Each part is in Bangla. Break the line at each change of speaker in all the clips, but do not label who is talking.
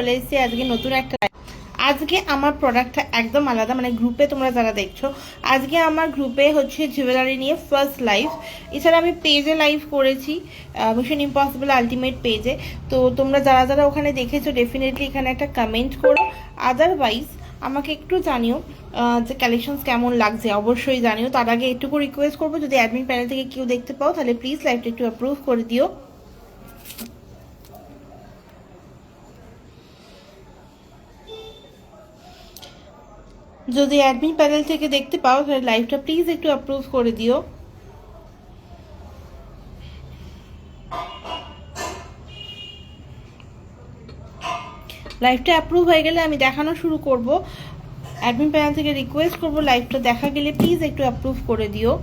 চলে এসেছি আজকে নতুন একটা আজকে আমার প্রোডাক্টটা একদম আলাদা, মানে গ্রুপে তোমরা যারা দেখছো, আজকে আমার গ্রুপে হচ্ছে জুয়েলারি নিয়ে ফার্স্ট লাইভ। এছাড়া আমি পেজে লাইভ করেছি, মিশন ইম্পসিবল আলটিমেট পেজে। তো তোমরা যারা যারা ওখানে দেখেছো ডেফিনেটলি এখানে একটা কমেন্ট করো। আদারওয়াইজ আমাকে একটু জানিও যে কালেকশনস কেমন লাগছে, অবশ্যই জানিও। তার আগে একটুকু রিকোয়েস্ট করবো, যদি অ্যাডমিন প্যানেল থেকে কেউ দেখতে পাও তাহলে প্লিজ লাইভটা একটু অ্যাপ্রুভ করে দিও। যদি অ্যাডমিন প্যানেল থেকে দেখতে পাও তাহলে লাইভটা প্লিজ একটু অ্যাপ্রুভ করে দিও। লাইভটা অ্যাপ্রুভ হয়ে গেলে আমি দেখানো শুরু করব। অ্যাডমিন প্যানেল থেকে রিকোয়েস্ট করব লাইভটা দেখা গেলে প্লিজ একটু অ্যাপ্রুভ করে দিও।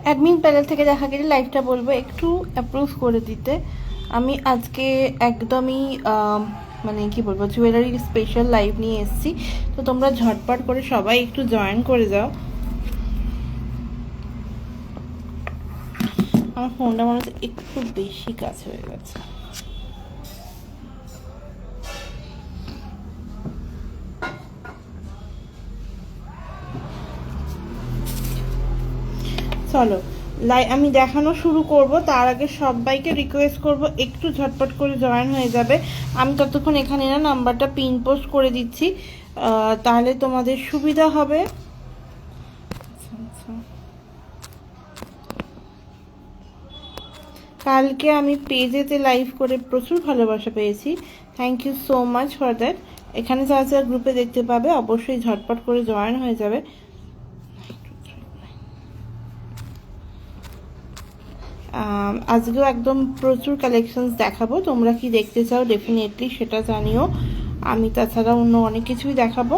অ্যাডমিন প্যানেল থেকে দেখা গেলে লাইভটা বলবো একটু অ্যাপ্রুভ করে দিতে। আমি আজকে একদমই মানে কি বলবো, জুয়েলারির স্পেশাল লাইভ নিয়ে এসেছি। তো তোমরা ঝটপট করে সবাই একটু জয়েন করে যাও। আমার ফোনটা মনে হচ্ছে একটু বেশি কাছে হয়ে গেছে। চলো আমি দেখানো শুরু করব। তার আগে সবাইকে রিকোয়েস্ট করব একটু ঝটপট করে জয়েন হয়ে যাবে। আমি ততক্ষণ এখানে না নাম্বারটা পিন পোস্ট করে দিচ্ছি, তাহলে তোমাদের সুবিধা হবে। কালকে আমি পেজেতে লাইভ করে প্রচুর ভালোবাসা পেয়েছি, thank you so much for that. এখানে যারা যারা গ্রুপে দেখতে পাবে অবশ্যই ঝটপট করে জয়েন হয়ে যাবে। আজকেও একদম প্রচুর কালেকশনস দেখাবো, তোমরা কি দেখতে চাও ডেফিনেটলি সেটা জানিও। আমি তাছাড়া অন্য অনেক কিছুই দেখাবো।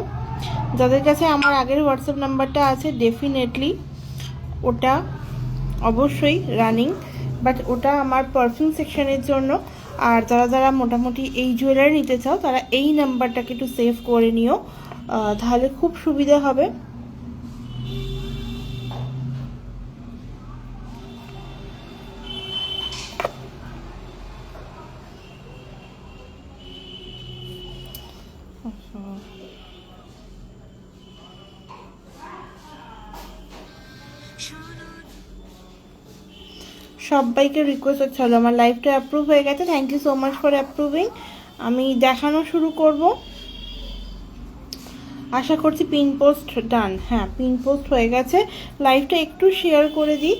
যাদের কাছে আমার আগের হোয়াটসঅ্যাপ নাম্বারটা আছে ডেফিনেটলি ওটা অবশ্যই রানিং, বাট ওটা আমার পারফিউম সেকশনের জন্য। আর যারা যারা মোটামুটি এই জুয়েলারি নিতে চাও তারা এই নাম্বারটাকে একটু সেভ করে নিও, তাহলে খুব সুবিধা হবে। সবাইকে রিকোয়েস্ট হচ্ছে, হলো আমার লাইভটা অ্যাপ্রুভ হয়ে গেছে, thank you so much for approving. আমি দেখানো শুরু করব। আশা করছি পিন পোস্ট ডান। হ্যাঁ, পিন পোস্ট হয়ে গেছে। লাইভটা একটু শেয়ার করে দিই,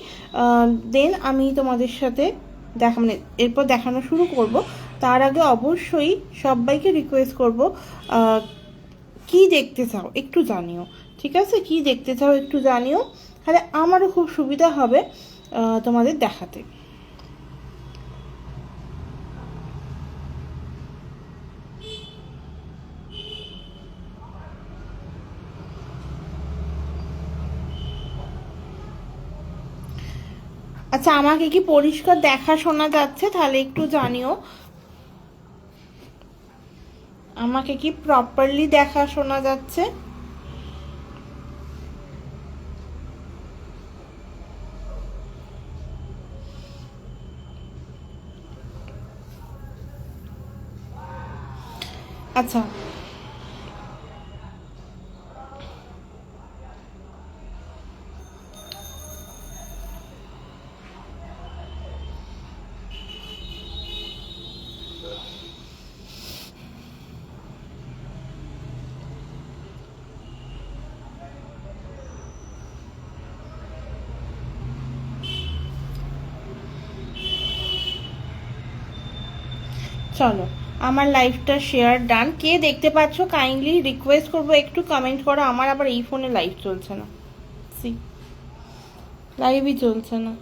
দেন আমি তোমাদের সাথে মানে এরপর দেখানো শুরু করব। তার আগে অবশ্যই সবাইকে রিকোয়েস্ট করব কি দেখতে চাও একটু জানিও, ঠিক আছে? কি দেখতে চাও একটু জানিও, তাহলে আমারও খুব সুবিধা হবে তোমাদের দেখাতে। আচ্ছা, আমাকে কি পরিষ্কার দেখা শোনা যাচ্ছে তাহলে একটু জানিও। আমাকে কি প্রপারলি দেখা শোনা যাচ্ছে? আচ্ছা, চলো আমার লাইভটা শেয়ার ডান। কে দেখতে পাচ্ছ কাইন্ডলি রিকোয়েস্ট করবো একটু কমেন্ট করো। আমার আবার এই ফোনে লাইভ চলছে না, সি লাইভই চলছে না।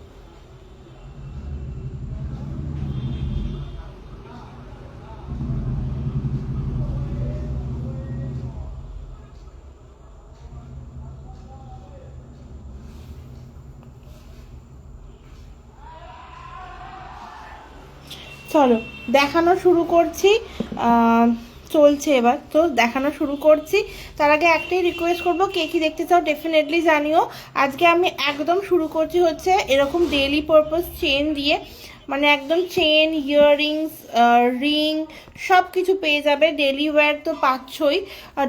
চলো দেখানো শুরু করছি। চলছে এবার তো দেখানো শুরু করছি। তার আগে একটাই রিকোয়েস্ট করবো, কে কী দেখতে চাও ডেফিনেটলি জানিও। আজকে আমি একদম শুরু করছি হচ্ছে এরকম ডেইলি পারপাস চেন দিয়ে, মানে একদম চেন, ইয়াররিংস, রিং সব কিছু পেয়ে যাবে। ডেলি ওয়্যার তো পাচ্ছই,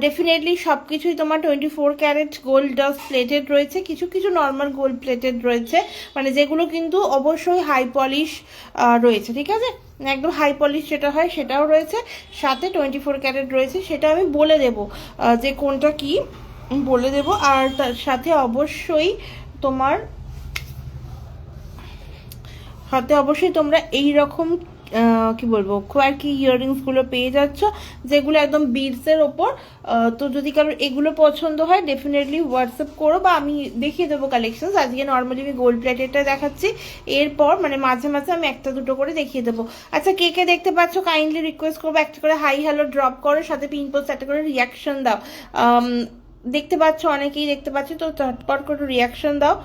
ডেফিনেটলি সব কিছুই তোমার 24 ক্যারেট গোল্ড ডাস্ট প্লেটেড রয়েছে, কিছু কিছু নর্মাল গোল্ড প্লেটেড রয়েছে, মানে যেগুলো কিন্তু অবশ্যই হাই পলিশ রয়েছে, ঠিক আছে। একদম হাই পলিশ যেটা হয় সেটাও রয়েছে, সাথে 24 ক্যারেট রয়েছে, সেটা আমি বলে দেবো যে কোনটা কি বলে দেবো। আর তার সাথে অবশ্যই তোমার হাতে অবশ্যই তোমরা এই রকম কি বলবো কোয়ার্কি ইয়াররিংসগুলো পেয়ে যাচ্ছ, যেগুলো একদম বিডসের ওপর। তো যদি কারোর এগুলো পছন্দ হয় ডেফিনেটলি হোয়াটসঅ্যাপ করো, বা আমি দেখিয়ে দেবো কালেকশনস। আজকে নর্মালি আমি গোল্ড প্লেটেডটা দেখাচ্ছি, এরপর মানে মাঝে মাঝে আমি একটা দুটো করে দেখিয়ে দেবো। আচ্ছা কে কে দেখতে পাচ্ছ কাইন্ডলি রিকোয়েস্ট করবো একটা করে হাই হ্যালো ড্রপ করো, সাথে পিন পোস্ট একটা করে রিয়াকশন দাও। দেখতে পাচ্ছ অনেকেই দেখতে পাচ্ছ, তো চটপট করে রিয়াকশন দাও,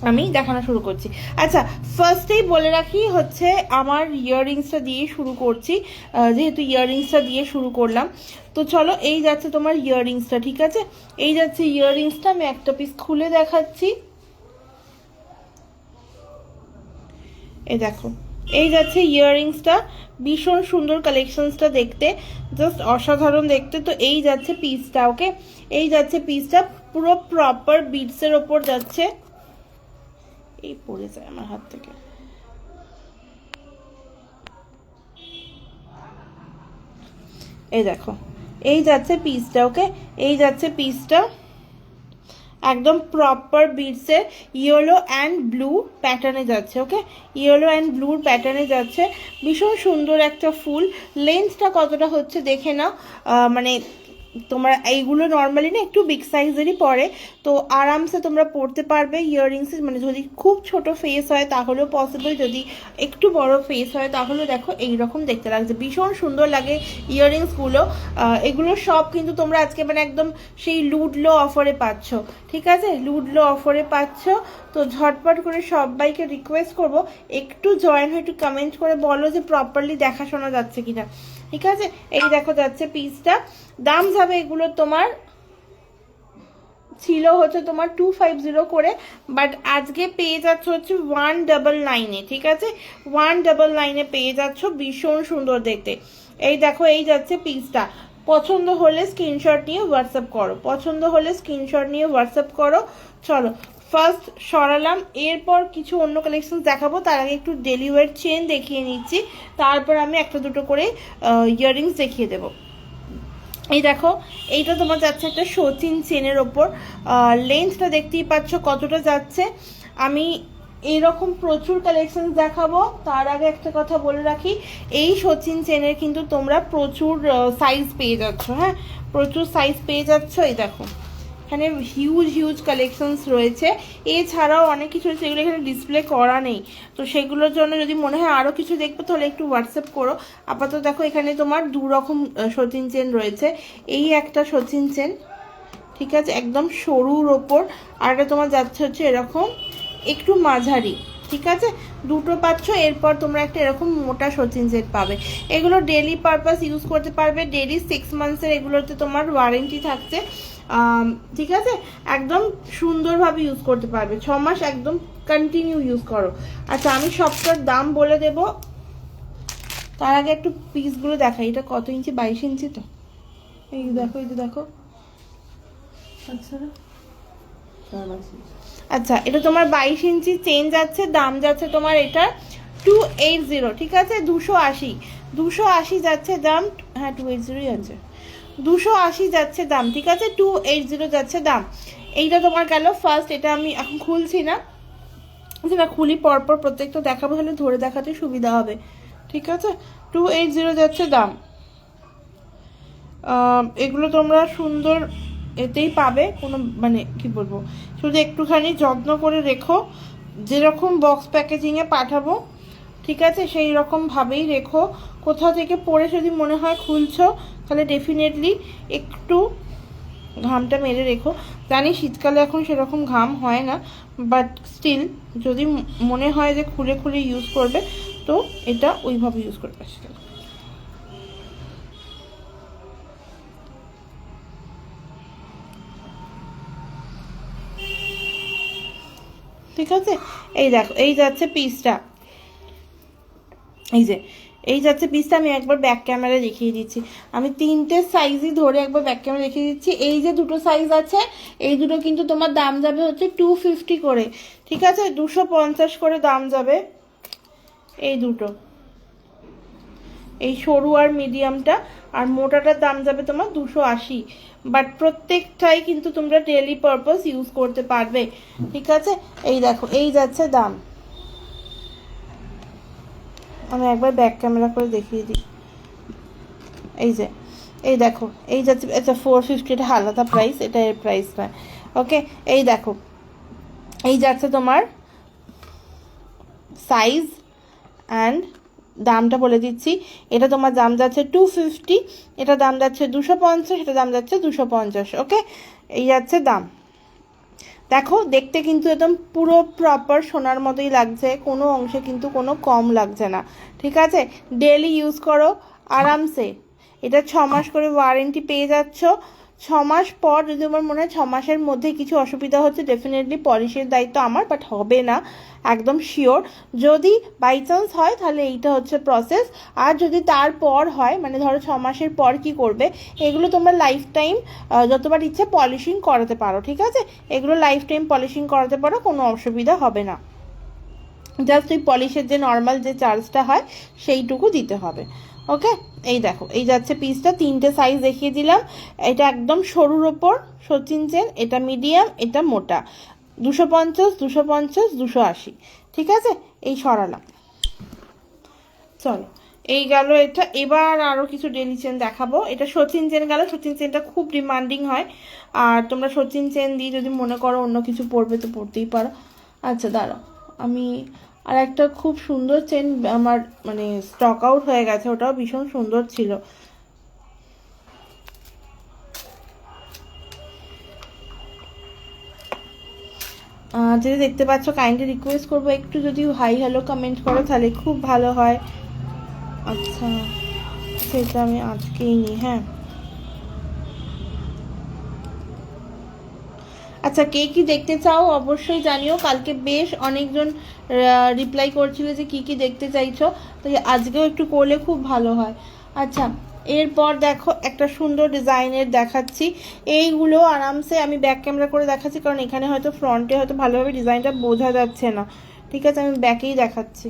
আমি দেখানো শুরু করছি। আচ্ছা ফার্স্টেই বলে রাখি হচ্ছে আমার ইয়াররিংসটা দিয়ে শুরু করছি, যেহেতু ইয়াররিংসটা দিয়ে শুরু করলাম। তো চলো এই যাচ্ছে তোমার ইয়াররিংসটা, ঠিক আছে। এই যাচ্ছে ইয়াররিংসটা, আমি একটা পিস খুলে দেখাচ্ছি। এই দেখো এই যাচ্ছে ইয়াররিংসটা, ভীষণ সুন্দর কালেকশনসটা দেখতে, জাস্ট অসাধারণ দেখতে। তো এই যাচ্ছে পিসটা, ওকে এই যাচ্ছে পিসটা, পুরো প্রপার বিডসের ওপর যাচ্ছে। এই পড়ে যায় আমার হাত থেকে। এই দেখো এই যাচ্ছে পিসটা, ওকে এই যাচ্ছে পিসটা, একদম প্রপার বিডসের ইয়েলো অ্যান্ড ব্লু প্যাটার্নে যাচ্ছে, ওকে ইয়েলো অ্যান্ড ব্লুর প্যাটার্নে যাচ্ছে। ভীষণ সুন্দর একটা ফুল। লেন্থটা কতটা হচ্ছে দেখে নাও, মানে তোমরা এইগুলো নর্মালি না একটু বিগ সাইজেরই পড়ে, তো আরামসে তোমরা পরতে পারবে ইয়াররিংস। মানে যদি খুব ছোট ফেস হয় তাহলেও পসিবল, যদি একটু বড় ফেস হয় তাহলে দেখো এইরকম দেখতে লাগছে, ভীষণ সুন্দর লাগে ইয়াররিংসগুলো। এগুলো সব কিন্তু তোমরা আজকে মানে একদম সেই লুডলো অফারে পাচ্ছ, ঠিক আছে, লুডলো অফারে পাচ্ছ। তো ঝটপট করে সবাইকে রিকোয়েস্ট করবো একটু জয়েন হয়ে একটু কমেন্ট করে বলো যে প্রপারলি দেখাশোনা যাচ্ছে কিনা, ঠিক আছে। এই দেখো যাচ্ছে পিসটা, দাম যাবে এগুলো তোমার ছিল হচ্ছে তোমার 250 করে, বাট আজকে পেয়ে যাচ্ছ হচ্ছে 199-এ, ঠিক আছে 199-এ পেয়ে যাচ্ছ, ভীষণ সুন্দর দেখতে। এই দেখো এই যাচ্ছে পিসটা, পছন্দ হলে স্ক্রিনশট নিয়ে হোয়াটসঅ্যাপ করো, পছন্দ হলে স্ক্রিনশট নিয়ে হোয়াটসঅ্যাপ করো। চলো ফার্স্ট সরালাম, এরপর কিছু অন্য কালেকশন দেখাবো, তার আগে একটু ডেলি ওয়্যার চেন দেখিয়ে নিচ্ছি, তারপর আমি একটা দুটো করে ইয়াররিংস দেখিয়ে দেবো। এই দেখো এইটা তোমার যাচ্ছে একটা সচিন চেনের ওপর, লেন্থটা দেখতেই পাচ্ছ কতটা যাচ্ছে। আমি এইরকম প্রচুর কালেকশন দেখাবো, তার আগে একটা কথা বলে রাখি, এই সচিন চেনের কিন্তু তোমরা প্রচুর সাইজ পেয়ে যাচ্ছ, হ্যাঁ প্রচুর সাইজ পেয়ে যাচ্ছ। এই দেখো এখানে হিউজ হিউজ কালেকশনস রয়েছে, এছাড়াও অনেক কিছু রয়েছে এগুলো এখানে ডিসপ্লে করা নেই, তো সেগুলোর জন্য যদি মনে হয় আরও কিছু দেখবে তাহলে একটু হোয়াটসঅ্যাপ করো। আপাতত দেখো এখানে তোমার দু রকম সচিন চেন রয়েছে, এই একটা সচিন চেন, ঠিক আছে একদম সরুর ওপর, আর এটা তোমার যাচ্ছে হচ্ছে এরকম একটু মাঝারি, ঠিক আছে দুটো পাচ্ছ। এরপর তোমরা একটা এরকম মোটা সচিন সেট পাবে, এগুলো ডেলি পারপাস ইউজ করতে পারবে, ডেলি 6 মান্থসের এগুলোতে তোমার ওয়ারেন্টি থাকছে, ঠিক আছে একদম সুন্দরভাবে ইউজ করতে পারবে, 6 মাস একদম কন্টিনিউ ইউজ করো। আচ্ছা আমি সবটার দাম বলে দেব, তার আগে একটু পিসগুলো দেখাই। এটা কত ইঞ্চি, 22 ইঞ্চি তো, এই দেখো এই দেখো, আচ্ছা আচ্ছা এটা তোমার 22 ইঞ্চি চেন যাচ্ছে, দাম যাচ্ছে তোমার এটা 280, ঠিক আছে 280, 280 যাচ্ছে দাম, হ্যাঁ 280 আছে, 280 যাচ্ছে দাম, ঠিক আছে 280 যাচ্ছে দাম। এইটা তোমার গেল ফার্স্ট, এটা আমি এখন খুলছি না, আচ্ছা না খুলি পরপর প্রত্যেকটা দেখাবো, তাহলে ধরে দেখাতে সুবিধা হবে, ঠিক ঠিক আছে, 280 যাচ্ছে দাম। এগুলো তোমরা সুন্দর এতেই পাবে, কোনো মানে কি বলবো, শুধু একটুখানি যত্ন করে রেখো, যেরকম বক্স প্যাকেজিংয়ে পাঠাবো ঠিক আছে সেই রকমভাবেই রেখো। কোথাও থেকে পরে যদি মনে হয় খুলছো তাহলে ডেফিনেটলি একটু ঘামটা মেরে রেখো। জানি শীতকালে এখন সেরকম ঘাম হয় না, বাট স্টিল যদি মনে হয় যে খুলে খুলে ইউজ করবে তো এটা ওইভাবে ইউজ করবে। ঠিক আছে, এই দেখো এই যাচ্ছে পিসটা, এই যাচ্ছে পিসটা। আমি একবার ব্যাক ক্যামেরা দেখিয়ে দিচ্ছি, আমি 3টে সাইজই ধরে একবার ব্যাক ক্যামেরা দেখিয়ে দিচ্ছি। এই যে দুটো সাইজ আছে এই দুটো কিন্তু তোমার দাম যাবে হচ্ছে 250 করে, ঠিক আছে, 250 করে দাম যাবে এই দুটো, এই সরু আর মিডিয়ামটা, আর মোটাটার দাম যাবে তোমার 280। বাট প্রত্যেকটাই কিন্তু তোমরা ডেইলি পারপাস ইউজ করতে পারবে, ঠিক আছে। এই দেখো এই যাচ্ছে দাম, আমি একবার ব্যাক ক্যামেরা করে দেখিয়ে দিই। এই যে এই দেখো এই যাচ্ছে, আচ্ছা 450, এটা আলাদা প্রাইস, এটা এর প্রাইস নয়, ওকে। এই দেখো এই যাচ্ছে তোমার সাইজ অ্যান্ড দামটা বলে দিচ্ছি। এটা তোমার দাম যাচ্ছে 250, এটা দাম যাচ্ছে 250, এটা দাম যাচ্ছে 250, ওকে। এই যাচ্ছে দাম। দেখো দেখতে কিন্তু একদম পুরো প্রপার সোনার মতোই লাগছে, কোনো অংশে কিন্তু কোনো কম লাগছে না, ঠিক আছে। ডেলি ইউজ করো আরামসে, এটা 6 মাস করে ওয়ারেন্টি পেয়ে যাচ্ছ। 6 মাস পর যদি আমার মনে হয় 6 মাসের মধ্যে কিছু অসুবিধা হচ্ছে ডেফিনেটলি পলিশের দায়িত্ব আমার, বাট হবে না একদম শিওর। যদি বাই চান্স হয় তাহলে এইটা হচ্ছে প্রসেস, আর যদি তারপর হয় মানে ধরো 6 মাসের পর কি করবে, এগুলো তোমরা লাইফ টাইম যতবার ইচ্ছে পলিশিং করাতে পারো, ঠিক আছে। এগুলো লাইফ টাইম পলিশিং করাতে পারো, কোনো অসুবিধা হবে না, জাস্ট ওই পলিশের যে নর্মাল যে চার্জটা হয় সেইটুকু দিতে হবে, ওকে। এই দেখো এই যাচ্ছে পিসটা, 3টে সাইজ দেখিয়ে দিলাম। এটা একদম সরুর ওপর সচিন চেন, এটা মিডিয়াম, এটা মোটা, 250, 250, 280, ঠিক আছে। এই সরালাম, চলো এই গেল এটা। এবার আরও কিছু ডেলি চেন দেখাবো। এটা সচিন চেন গেল, সচিন চেনটা খুব ডিমান্ডিং হয়, আর তোমরা সচিন চেন দিয়ে যদি মনে করো অন্য কিছু পরবে তো পরতেই পারো। আচ্ছা দাঁড়াও, আমি আর একটা খুব সুন্দর চেন আমার মানে স্টক আউট হয়ে গেছে, ওটাও ভীষণ সুন্দর ছিল। যদি দেখতে পাচ্ছ কাইন্ডলি রিকোয়েস্ট করবো একটু যদি হাই হ্যালো কমেন্ট করো তাহলে খুব ভালো হয়। আচ্ছা সেটা আমি আজকেই নিই, হ্যাঁ। আচ্ছা কে কি দেখতে চাও অবশ্যই জানিও, কালকে বেশ অনেকজন রিপ্লাই করছিল যে কি কি দেখতে চাইছো, তো আজকেও একটু করলে খুব ভালো হয়। আচ্ছা এরপর দেখো একটা সুন্দর ডিজাইনের দেখাচ্ছি, এইগুলো আরামসে আমি ব্যাক ক্যামেরা করে দেখাচ্ছি কারণ এখানে হয়তো ফ্রন্টে হয়তো ভালোভাবে ডিজাইনটা বোঝা যাচ্ছে না, ঠিক আছে, আমি ব্যাকেই দেখাচ্ছি।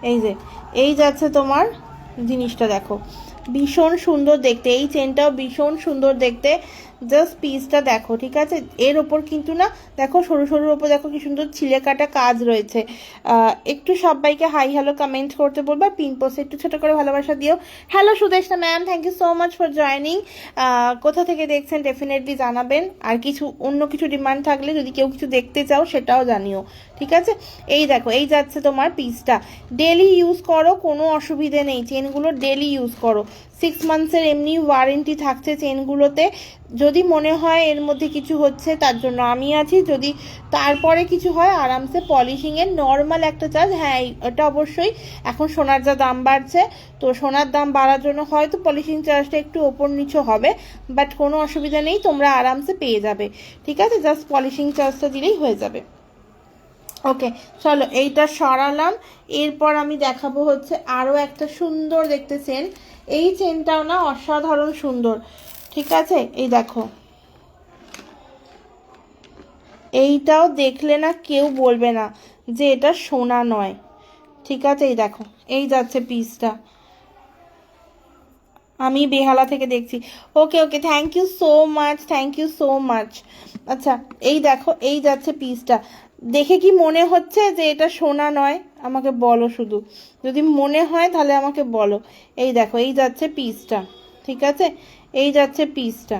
এই যে এই যাচ্ছে তোমার জিনিসটা, দেখো ভীষণ সুন্দর দেখতে, এই চেনটাও ভীষণ সুন্দর দেখতে, জাস্ট পিসটা দেখো, ঠিক আছে। এর ওপর কিন্তু না দেখো সরু সরুর ওপর দেখো কি সুন্দর ছিলে কাটা কাজ রয়েছে। একটু সবাইকে হাই হ্যালো কমেন্ট করতে বলবো, আর পিন পোস্টে একটু ছোটো করে ভালোবাসা দিও। Hello Sudeshna ma'am, thank you so much for joining. কোথা থেকে দেখছেন ডেফিনেটলি জানাবেন, আর কিছু অন্য কিছু ডিমান্ড থাকলে যদি কেউ কিছু দেখতে চাও সেটাও জানিও, ঠিক আছে। এই দেখো এই যাচ্ছে তোমার পিসটা, ডেলি ইউজ করো কোনো অসুবিধে নেই, চেনগুলো ডেলি ইউজ করো, 6 মান্থসের এমনি ওয়ারেন্টি থাকছে চেনগুলোতে। যদি মনে হয় এর মধ্যে কিছু হচ্ছে তার জন্য আমি আছি, যদি তারপরে কিছু হয় আরামসে পলিশিংয়ের নর্মাল একটা চার্জ, হ্যাঁ এটা অবশ্যই এখন সোনার যা দাম বাড়ছে তো সোনার দাম বাড়ার জন্য হয়তো পলিশিং চার্জটা একটু ওপর নিচু হবে, বাট কোনো অসুবিধা নেই, তোমরা আরামসে পেয়ে যাবে, ঠিক আছে, জাস্ট পলিশিং চার্জটা দিলেই হয়ে যাবে, ওকে। চলো এইটা সরালাম, এরপর আমি দেখাবো হচ্ছে আরও একটা সুন্দর দেখতে চেন, এই চেনটাও না অসাধারণ সুন্দর, ঠিক আছে। এই দেখো এইটাও দেখলে না কেউ বলবে না যে এটা সোনা নয়, ঠিক আছে। এই দেখো এই যাচ্ছে পিসটা, আমি বেহালা থেকে দেখছি, okay okay, thank you so much, thank you so much. আচ্ছা এই দেখো এই যাচ্ছে পিসটা, দেখে কি মনে হচ্ছে যে এটা সোনা নয়? আমাকে বলো শুধু, যদি মনে হয় তাহলে আমাকে বলো। এই দেখো, এই যাচ্ছে পিসটা, ঠিক আছে, এই যাচ্ছে পিসটা।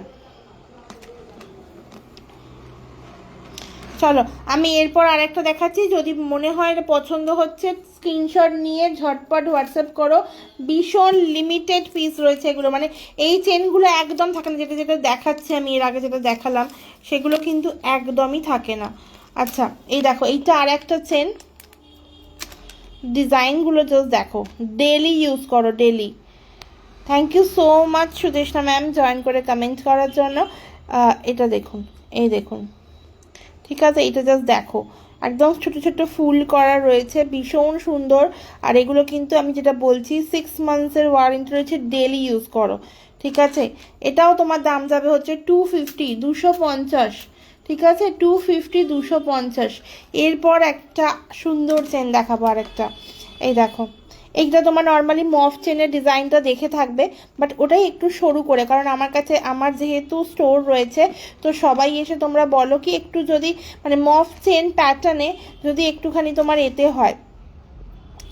চলো আমি এরপর আরেকটা দেখাচ্ছি, যদি মনে হয় এটা পছন্দ হচ্ছে স্ক্রিনশট নিয়ে ঝটপট হোয়াটসঅ্যাপ করো। ভীষণ লিমিটেড পিস রয়েছে এগুলো, মানে এই চেনগুলো একদম থাকে না, যেটা যেটা দেখাচ্ছি আমি এর আগে যেটা দেখালাম সেগুলো কিন্তু একদমই থাকে না। আচ্ছা এই দেখো, এইটা আর একটা চেন, ডিজাইনগুলো জাস্ট দেখো, ডেলি ইউজ করো daily. Thank you so much Sudeshna ma'am join করে কমেন্ট করার জন্য। এটা দেখুন, এই দেখুন, ঠিক আছে, এটা জাস্ট দেখো, একদম ছোট ছোট ফুল করা রয়েছে, ভীষণ সুন্দর। আর এগুলো কিন্তু আমি যেটা বলছি 6 মান্থসের ওয়ারেন্টি রয়েছে, ডেলি ইউজ করো, ঠিক আছে। এটাও তোমার দাম যাবে হচ্ছে 250, 250, ঠিক আছে, 250, 250। এরপর একটা সুন্দর চেন দেখাবো আরেকটা, এই দেখো, এইটা তোমার নর্মালি মফ চেনের ডিজাইনটা দেখে থাকবে, বাট ওটাই একটু সরু করে, কারণ আমার কাছে আমার যেহেতু স্টোর রয়েছে, তো সবাই এসে তোমরা বলো কি একটু যদি মানে মফ চেন প্যাটার্নে যদি একটুখানি তোমার এতে হয়,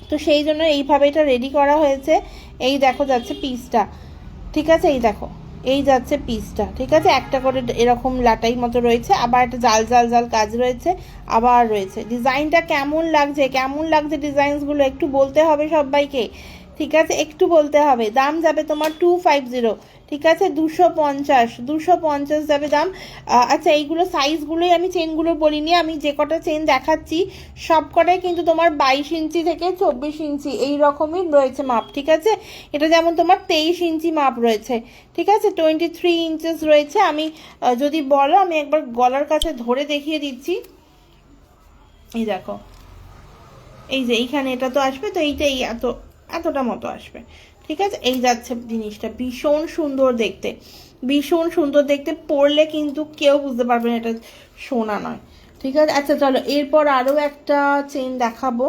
তো সেই জন্য এইভাবে এটা রেডি করা হয়েছে। এই দেখো যাচ্ছে পিসটা, ঠিক আছে, এই দেখো, এই যাচ্ছে পিসটা, ঠিক আছে, একটা করে এরকম লাটাই মতো রয়েছে, আবার একটা জাল জাল জাল কাজ রয়েছে, আবার রয়েছে। ডিজাইনটা কেমন লাগছে, কেমন লাগছে ডিজাইনসগুলো একটু বলতে হবে সবাইকে, ঠিক আছে, একটু বলতে হবে। দাম যাবে তোমার 250, ঠিক আছে, 250, 250 যাবে দাম। আচ্ছা এইগুলো সাইজগুলোই আমি চেনগুলো বলিনি, আমি যে কটা চেন দেখাচ্ছি সব কটাই কিন্তু তোমার 22 ইঞ্চি থেকে 24 ইঞ্চি এই রকমই রয়েছে মাপ, ঠিক আছে। এটা যেমন তোমার 23 ইঞ্চি মাপ রয়েছে, ঠিক আছে, 23 ইঞ্চেস রয়েছে। আমি যদি বলো আমি একবার গলার কাছে ধরে দেখিয়ে দিচ্ছি, এই দেখো, এই যে এইখানে এটা তো আসবে, তো এইটাই এতটা মতো আসবে, ঠিক আছে। এই যাচ্ছে জিনিসটা, ভীষণ সুন্দর দেখতে, ভীষণ সুন্দর দেখতে, পরলে কিন্তু কেউ বুঝতে পারবে না এটা সোনা নয়, ঠিক আছে। আচ্ছা চলো এরপর আরও একটা চেন দেখাবো,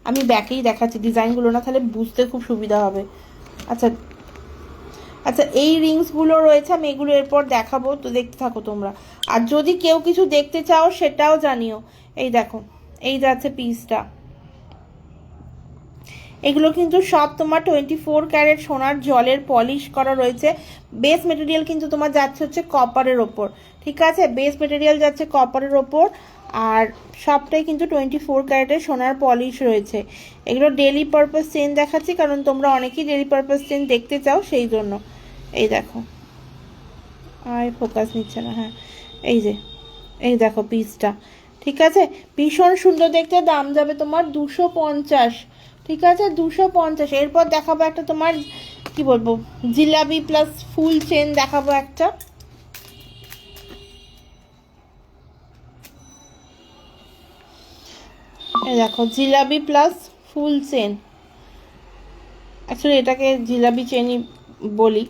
আমি ব্যাকেই দেখাচ্ছি ডিজাইনগুলো, না তাহলে বুঝতে খুব সুবিধা হবে। আচ্ছা আচ্ছা, এই রিংসগুলো রয়েছে, আমি এগুলো এরপর দেখাবো, তো দেখতে থাকো তোমরা। আর যদি কেউ কিছু দেখতে চাও সেটাও জানিও। এই দেখো, এই যাচ্ছে পিসটা, এগুলো কিন্তু সব তোমার 24 ক্যারেট সোনার জলের পলিশ করা রয়েছে। বেস মেটেরিয়াল কিন্তু তোমার যাচ্ছে হচ্ছে কপারের ওপর, ঠিক আছে, বেস মেটেরিয়াল যাচ্ছে কপারের ওপর, আর সবটাই কিন্তু 24 ক্যারেটের সোনার পলিশ রয়েছে। এগুলো ডেলি পারপাস চেন দেখাচ্ছি, কারণ তোমরা অনেকেই ডেলি পারপাস চেন দেখতে চাও সেই জন্য। এই দেখো, আর ফোকাস নিচ্ছে না, হ্যাঁ এই যে, এই দেখো পিসটা, ঠিক আছে, ভীষণ সুন্দর দেখতে। দাম যাবে তোমার 250, ঠিক আছে, 250। এরপর দেখাবো একটা তোমার কি বলবো জিলাপি প্লাস ফুল চেন দেখাবো একটা, এই দেখো jalebi plus full chain, actually এটাকে জিলাপি চেনই বলি।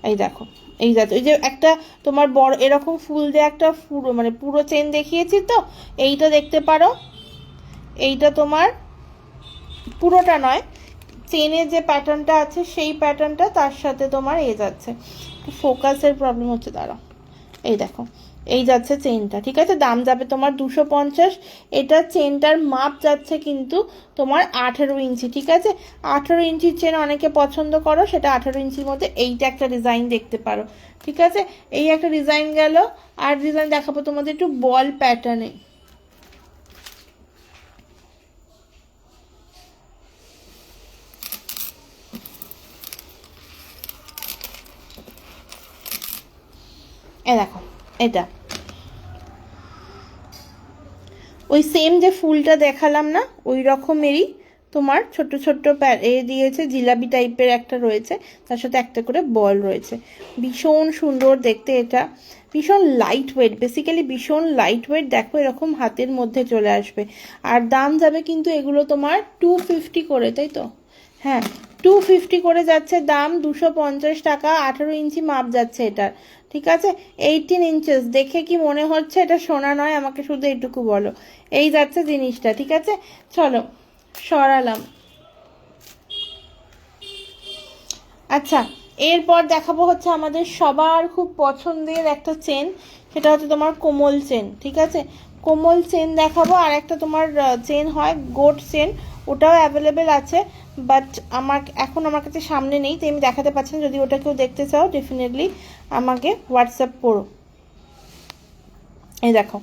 এই দেখো, এই দেখো, এই যে একটা তোমার বড় এরকম ফুল দিয়ে একটা পুরো মানে পুরো চেন দেখিয়েছি, তো এইটা দেখতে পারো, এইটা তোমার পুরোটা নয়, চেনের যে প্যাটার্নটা আছে সেই প্যাটার্নটা, তার সাথে তোমার এ যাচ্ছে, ফোকাসের প্রবলেম হচ্ছে, দাঁড়াও, এই দেখো, এই যাচ্ছে চেনটা, ঠিক আছে। দাম যাবে তোমার 250। এটা চেনটার মাপ যাচ্ছে কিন্তু তোমার 18 ইঞ্চি, ঠিক আছে, 18 ইঞ্চির চেন অনেকে পছন্দ করো, সেটা 18 ইঞ্চির মধ্যে এইটা একটা ডিজাইন দেখতে পারো, ঠিক আছে। এই একটা ডিজাইন গেল, আর ডিজাইন দেখাবো তোমাদের একটু বল প্যাটার্নে। এ দেখো, এটা ওই সেম যে ফুলটা দেখালাম না, ওই রকমেরই তোমার ছোট ছোট্ট এ দিয়েছে, জিলাপি টাইপের একটা রয়েছে, তার সাথে একটা করে বল রয়েছে, ভীষণ সুন্দর দেখতে। এটা ভীষণ লাইট ওয়েট, বেসিক্যালি ভীষণ লাইট ওয়েট, দেখো এরকম হাতের মধ্যে চলে আসবে। আর দাম যাবে কিন্তু এগুলো তোমার 250 করে, তাই তো, হ্যাঁ 250 করে যাচ্ছে দাম, 250 টাকা, 18 ইঞ্চি মাপ যাচ্ছে এটার, ঠিক আছে। 18 ইঞ্চেস, দেখে কি মনে হচ্ছে এটা সোনা নয়? আমাকে শুধু এইটুকু বলো। এই যাচ্ছে জিনিসটা, ঠিক আছে, চলো সরালাম। আচ্ছা এরপর দেখাবো হচ্ছে আমাদের সবার খুব পছন্দের একটা চেন, সেটা হচ্ছে তোমার কোমল চেন, ঠিক আছে? কোমল চেন দেখাবো, আর একটা তোমার চেন হয় গোট চেন, ওটাও অ্যাভেলেবেল আছে, বাট আমার কাছে সামনে নেই, তো আমি দেখাতে পারছি না। যদি ওটা কেউ দেখতে চাও ডেফিনেটলি আমাকে হোয়াটসঅ্যাপ করো। এই দেখো,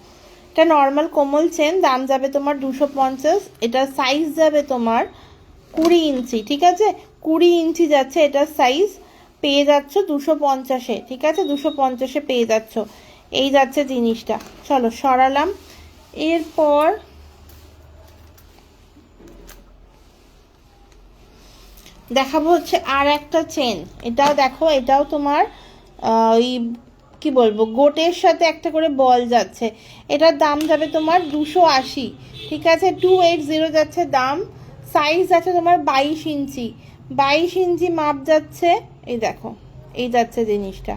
এটা নর্মাল কোমল চেন, দাম যাবে তোমার 250। এটার সাইজ যাবে তোমার 20 ইঞ্চি, ঠিক আছে? 20 ইঞ্চি যাচ্ছে এটার সাইজ, পেয়ে যাচ্ছ 250-এ, ঠিক আছে? 250-এ পেয়ে যাচ্ছ। এই যাচ্ছে জিনিসটা। চলো সরালাম। এরপর দেখাবো হচ্ছে আর একটা চেন। এটাও দেখো, এটাও তোমার ওই কি বলবো, গোটের সাথে একটা করে বল যাচ্ছে। এটার দাম যাবে তোমার 280, ঠিক আছে? 280 যাচ্ছে দাম। সাইজ আছে তোমার 22 ইঞ্চি, 22 ইঞ্চি মাপ যাচ্ছে। এই দেখো, এই যাচ্ছে জিনিসটা,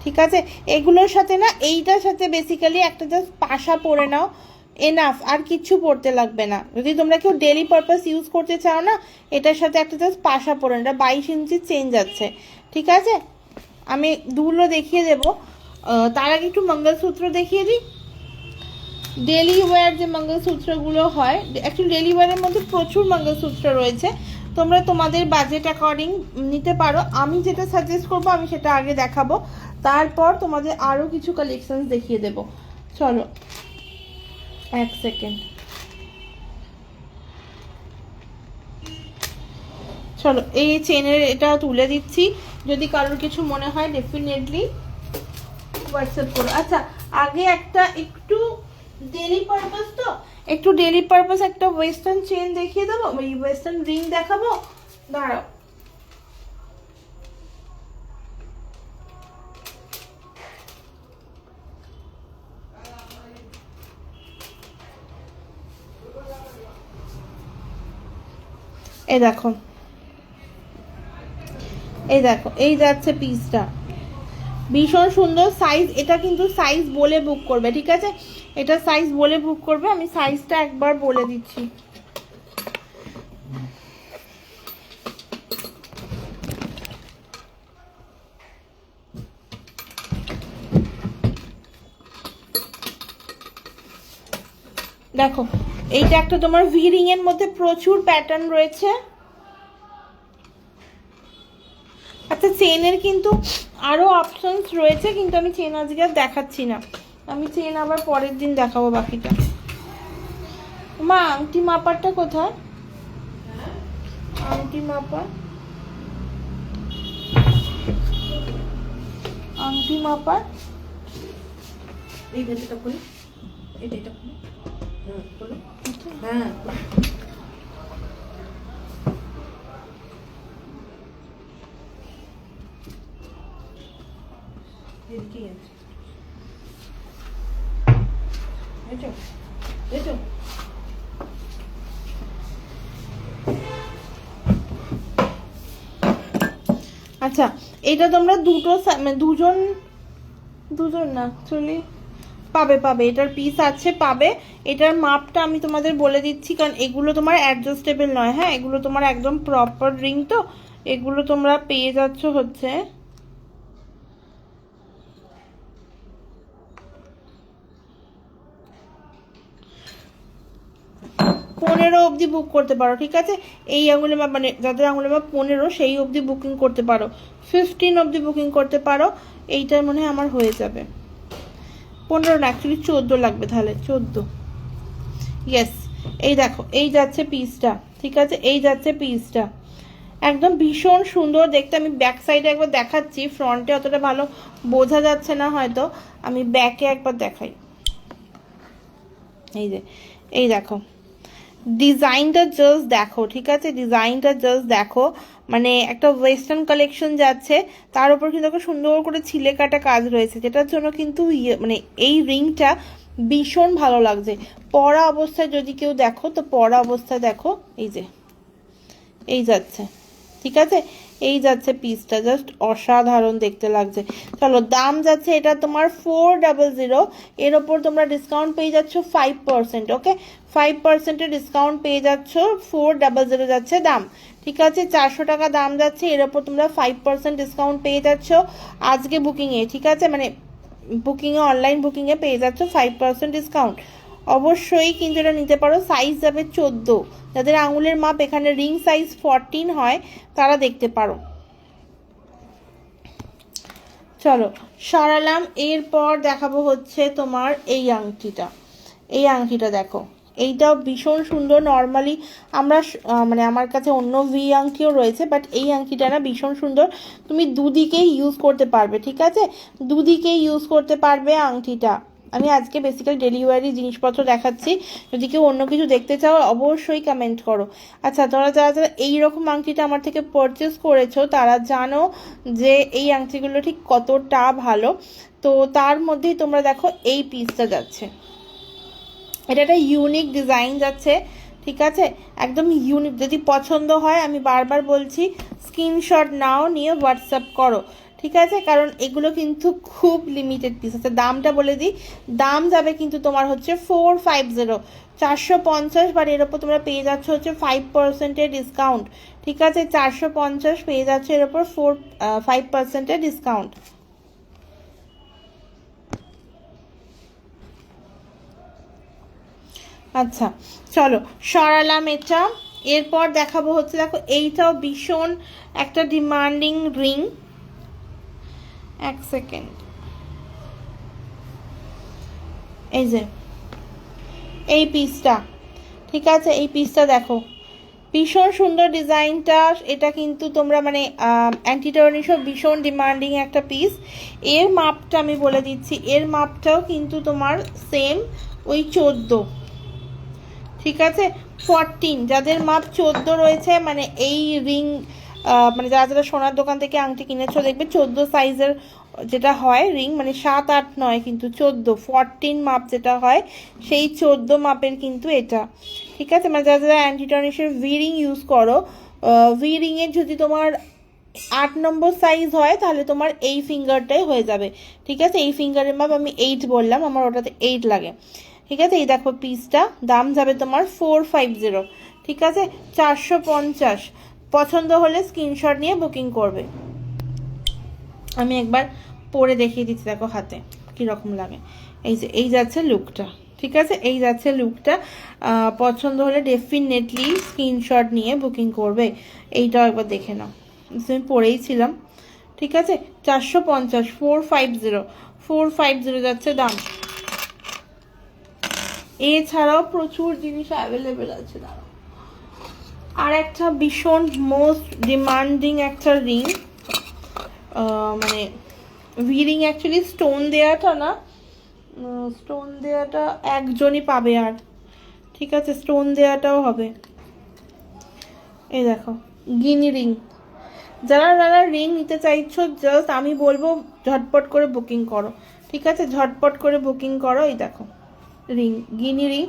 ঠিক আছে? এগুলোর সাথে না, এইটার সাথে বেসিক্যালি একটা জাস্ট পাশা পরে নাও, এনাফ, আর কিছু পড়তে লাগবে না। যদি তোমরা কেউ ডেলি পারপাস ইউজ করতে চাও না, এটার সাথে একটা জাস্ট পাশা পরে না। 22 ইঞ্চি চেন যাচ্ছে, ঠিক আছে? আমি দুগুলো দেখিয়ে দেবো, তার আগে একটু মঙ্গলসূত্র দেখিয়ে দিই। ডেলি ওয়্যার যে মঙ্গলসূত্রগুলো হয়, অ্যাকচুয়ালি ডেলি ওয়্যারের মধ্যে প্রচুর মঙ্গলসূত্র রয়েছে, তোমরা তোমাদের বাজেট অ্যাকর্ডিং নিতে পারো। আমি যেটা সাজেস্ট করবো আমি সেটা আগে দেখাবো, তারপর তোমাদের আরও কিছু কালেকশনস দেখিয়ে দেবো। চলো এক সেকেন্ড, চলো এই চেনের এটা তুলে দিচ্ছি, যদি কারোর কিছু মনে হয় ডেফিনেটলি হোয়াটসঅ্যাপ করো। আচ্ছা, আগে একটা একটু ডেলি পারপাস, তো একটু ডেলি পারপাস একটা ওয়েস্টার্ন চেন দেখিয়ে দেবো, ওই ওয়েস্টার্ন রিং দেখাবো, দাঁড়াও। এই দেখো, এই দেখো, এই যাচ্ছে পিসটা, ভীষণ সুন্দর সাইজ। এটা কিন্তু সাইজ বলে বুক করবে, ঠিক আছে? এটা সাইজ বলে বুক করবে, আমি সাইজটা একবার বলে দিচ্ছি। দেখো, এইটা একটা তোমার ভি রিং এর মধ্যে প্রচুর প্যাটার্ন রয়েছে। আচ্ছা, চেনের কিন্তু আরো অপশনস রয়েছে, কিন্তু আমি চেন আজকে আর দেখাচ্ছি না, আমি চেন আবার পরের দিন দেখাবো বাকিটা। মা, আংটি মাপারটা কোথায়? আংটি মাপা, আংটি মাপার এই বেলটা খুলি, এটা খুলি, হ্যাঁ খুলি, হ্যাঁ এদিকে আছে, দেখো দেখো। আচ্ছা, এটা তোমরা দুজন দুজন না চলি পাবে, এটার পিস আছে, পাবে। এটার মাপটা আমি তোমাদের বলে দিচ্ছি, কারণ এগুলো তোমার অ্যাডজাস্টেবল নয়, হ্যাঁ, এগুলো তোমার একদম প্রপার রিং, তো এগুলো তোমরা পেয়ে যাচ্ছ হচ্ছে 15 অবধি বুক করতে পারো, ঠিক আছে? এই আঙুলে মাপ, মানে যাদের আঙুলে মাপ 15 সেই অবধি বুকিং করতে পারো, 15 অবধি বুকিং করতে পারো। এইটার মনে হয় আমার হয়ে যাবে 15 না, অ্যাকচুয়ালি 14 লাগবে, তাহলে 14। ইয়েস, এই দেখো, এই যাচ্ছে পিসটা, ঠিক আছে? এই যাচ্ছে পিসটা, একদম ভীষণ সুন্দর দেখতে। আমি ব্যাক সাইডে একবার দেখাচ্ছি, ফ্রন্টে অতটা ভালো বোঝা যাচ্ছে না হয়তো, আমি ব্যাকে একবার দেখাই। এই যে, এই দেখো ডিজাইনটা জাস্ট দেখো, ঠিক আছে? ডিজাইনটা জাস্ট দেখো, মানে একটা ওয়েস্টার্ন কালেকশন যাচ্ছে, তার উপর কিন্তু একটা সুন্দর করে ছিলে কাটা কাজ রয়েছে, যেটার জন্য কিন্তু মানে এই রিংটা ভীষণ ভালো লাগছে। পরা অবস্থায় যদি কেউ দেখো, তো পরা অবস্থায় দেখো, এই যে এই যাচ্ছে, ঠিক আছে? এই যাচ্ছে পিসটা, জাস্ট অসাধারণ দেখতে লাগছে। চলো, দাম যাচ্ছে এটা তোমার 400, এর ওপর তোমরা ডিসকাউন্ট পেয়ে যাচ্ছ 5%, ওকে? 5%-এর ডিসকাউন্ট পেয়ে যাচ্ছ, 400 যাচ্ছে দাম, ঠিক আছে? 400 টাকা দাম যাচ্ছে, এর ওপর তোমরা 5% ডিসকাউন্ট পেয়ে যাচ্ছ আজকে বুকিংয়ে, ঠিক আছে? মানে বুকিংয়ে, অনলাইন বুকিংয়ে পেয়ে যাচ্ছ 5% ডিসকাউন্ট। অবশ্যই কিন্তু এটা নিতে পারো। সাইজ যাবে 14, যাদের আঙুলের মাপ এখানে রিং সাইজ 14 হয় তারা দেখতে পারো। চলো সরালাম। এরপর দেখাবো হচ্ছে তোমার এই আংটিটা। এই আংটিটা দেখো, এইটাও ভীষণ সুন্দর। নর্মালি আমরা মানে আমার কাছে অন্য ভি আংটিও রয়েছে, বাট এই আংটিটা না ভীষণ সুন্দর। তুমি দুদিকেই ইউজ করতে পারবে, ঠিক আছে, দুদিকেই ইউজ করতে পারবে আংটিটা। আমি আজকে বেসিক্যালি ডেলিভারি জিনিসপত্র দেখাচ্ছি, যদি কেউ অন্য কিছু দেখতে চাও অবশ্যই কমেন্ট করো। আচ্ছা, তোমরা যারা যারা এইরকম আংটিটা আমার থেকে পারচেস করেছো তারা জানো যে এই আংটিগুলো ঠিক কতটা ভালো। তো তার মধ্যেই তোমরা দেখো এই পিসটা যাচ্ছে, এটা একটা ইউনিক ডিজাইন যাচ্ছে, ঠিক আছে, একদম ইউনিক। যদি পছন্দ হয় আমি বারবার বলছি স্ক্রিনশট নাও, নিয়ে হোয়াটসঅ্যাপ করো, ঠিক আছে, কারণ এগুলো কিন্তু খুব লিমিটেড পিস আছে। দামটা বলে দিই, দাম যাবে কিন্তু তোমার হচ্ছে 450, 450, বাট এর ওপর তোমরা পেয়ে যাচ্ছ হচ্ছে 5%-এর ডিসকাউন্ট, ঠিক আছে, 450 পেয়ে যাচ্ছে এর ওপর 5%-এর ডিসকাউন্ট। আচ্ছা চলো সরালাম এটা। এরপর দেখাবো হচ্ছে, দেখো এইটাও ভীষণ একটা ডিমান্ডিং রিং। এক সেকেন্ড, এই যে এই পিসটা, ঠিক আছে, এই পিসটা দেখো ভীষণ সুন্দর ডিজাইনটা। এটা কিন্তু তোমরা মানে অ্যান্টি টার্নিশও ভীষণ ডিমান্ডিং একটা পিস। এর মাপটা আমি বলে দিচ্ছি, এর মাপটাও কিন্তু তোমার সেম ওই 14, ঠিক আছে, 14, যাদের মাপ 14 রয়েছে, মানে এই রিং মানে যারা যারা সোনার দোকান থেকে আংটি কিনেছো দেখবে 14 সাইজের যেটা হয় রিং, মানে 7, 8 নয় কিন্তু 14, 14 মাপ যেটা হয় সেই 14 মাপের কিন্তু এটা, ঠিক আছে। মানে যারা যারা অ্যান্টি টার্নিশের ভি রিং ইউজ করো, ভি রিংয়ের যদি তোমার 8 নম্বর সাইজ হয় তাহলে তোমার এই ফিঙ্গারটাই হয়ে যাবে, ঠিক আছে। এই ফিঙ্গারের মাপ আমি 8 বললাম, আমার ওটাতে 8 লাগে, ঠিক আছে। এই দেখো পিসটা, দাম যাবে তোমার 450, ঠিক আছে, 450। পছন্দ হলে স্ক্রিনশট নিয়ে বুকিং করবে। আমি একবার পরে দেখিয়ে দিচ্ছি, দেখো হাতে কীরকম লাগে। এই যে এই যাচ্ছে লুকটা, ঠিক আছে, এই যাচ্ছে লুকটা। পছন্দ হলে ডেফিনেটলি স্ক্রিনশট নিয়ে বুকিং করবে। এইটাও একবার দেখে নাও, আমি পরেই ছিলাম, ঠিক আছে, 450, 450, 450 যাচ্ছে দাম। এছাড়াও প্রচুর জিনিস অ্যাভেলেবেল আছে। দাঁড়াও, আর একটা ভীষণ মোস্ট ডিমান্ডিং একটা রিং, মানে ভি রিং অ্যাকচুয়ালি স্টোন দেওয়াটা না, স্টোন দেওয়াটা একজনই পাবে, আর ঠিক আছে স্টোন দেওয়াটাও হবে। এই দেখো গিনি রিং, যারা যারা রিং নিতে চাইছো জাস্ট আমি বলবো ঝটপট করে বুকিং করো, ঠিক আছে, ঝটপট করে বুকিং করো। এই দেখো রিং, গিনি রিং,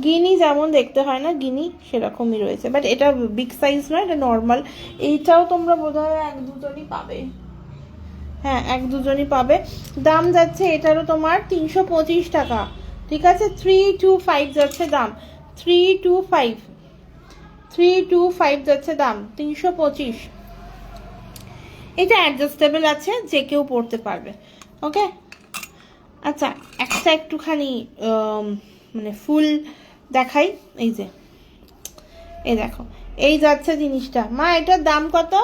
গিনি যেমন দেখতে হয় না গিনি সেরকমই রয়েছে, বাট এটা বিগ সাইজ নয়, এটা নর্মাল। এইটাও তোমরা বোধহয় 1-2জনই পাবে, হ্যাঁ 1-2জনই পাবে। দাম যাচ্ছে এটারও তোমার 325 টাকা, ঠিক আছে, 325 যাচ্ছে দাম, 325, 325 যাচ্ছে দাম, 325। এটা অ্যাডজাস্টেবল আছে, যে কেউ পড়তে পারবে, ওকে। আচ্ছা একটা একটুখানি মানে ফুল দেখাই, এই যে এই দেখো এই যাচ্ছে জিনিসটা। মা এটার দাম কত?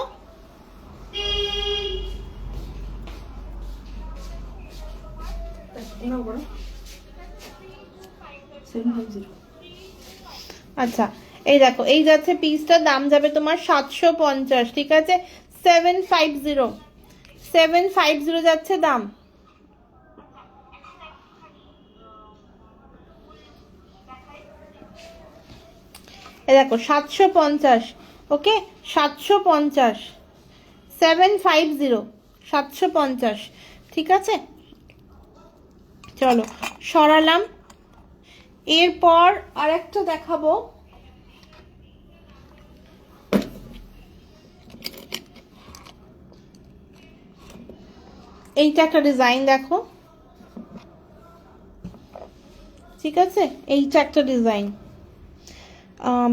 আচ্ছা এই দেখো এই যাচ্ছে পিসটার দাম যাবে তোমার 750, ঠিক আছে, 750, 750 যাচ্ছে দাম। এ দেখো 750, ওকে, 750, 750, 750, ঠিক আছে। চলো সরালাম। এরপর আরেকটা দেখাবো, এইটা একটা ডিজাইন দেখো, ঠিক আছে, এইটা একটা ডিজাইন।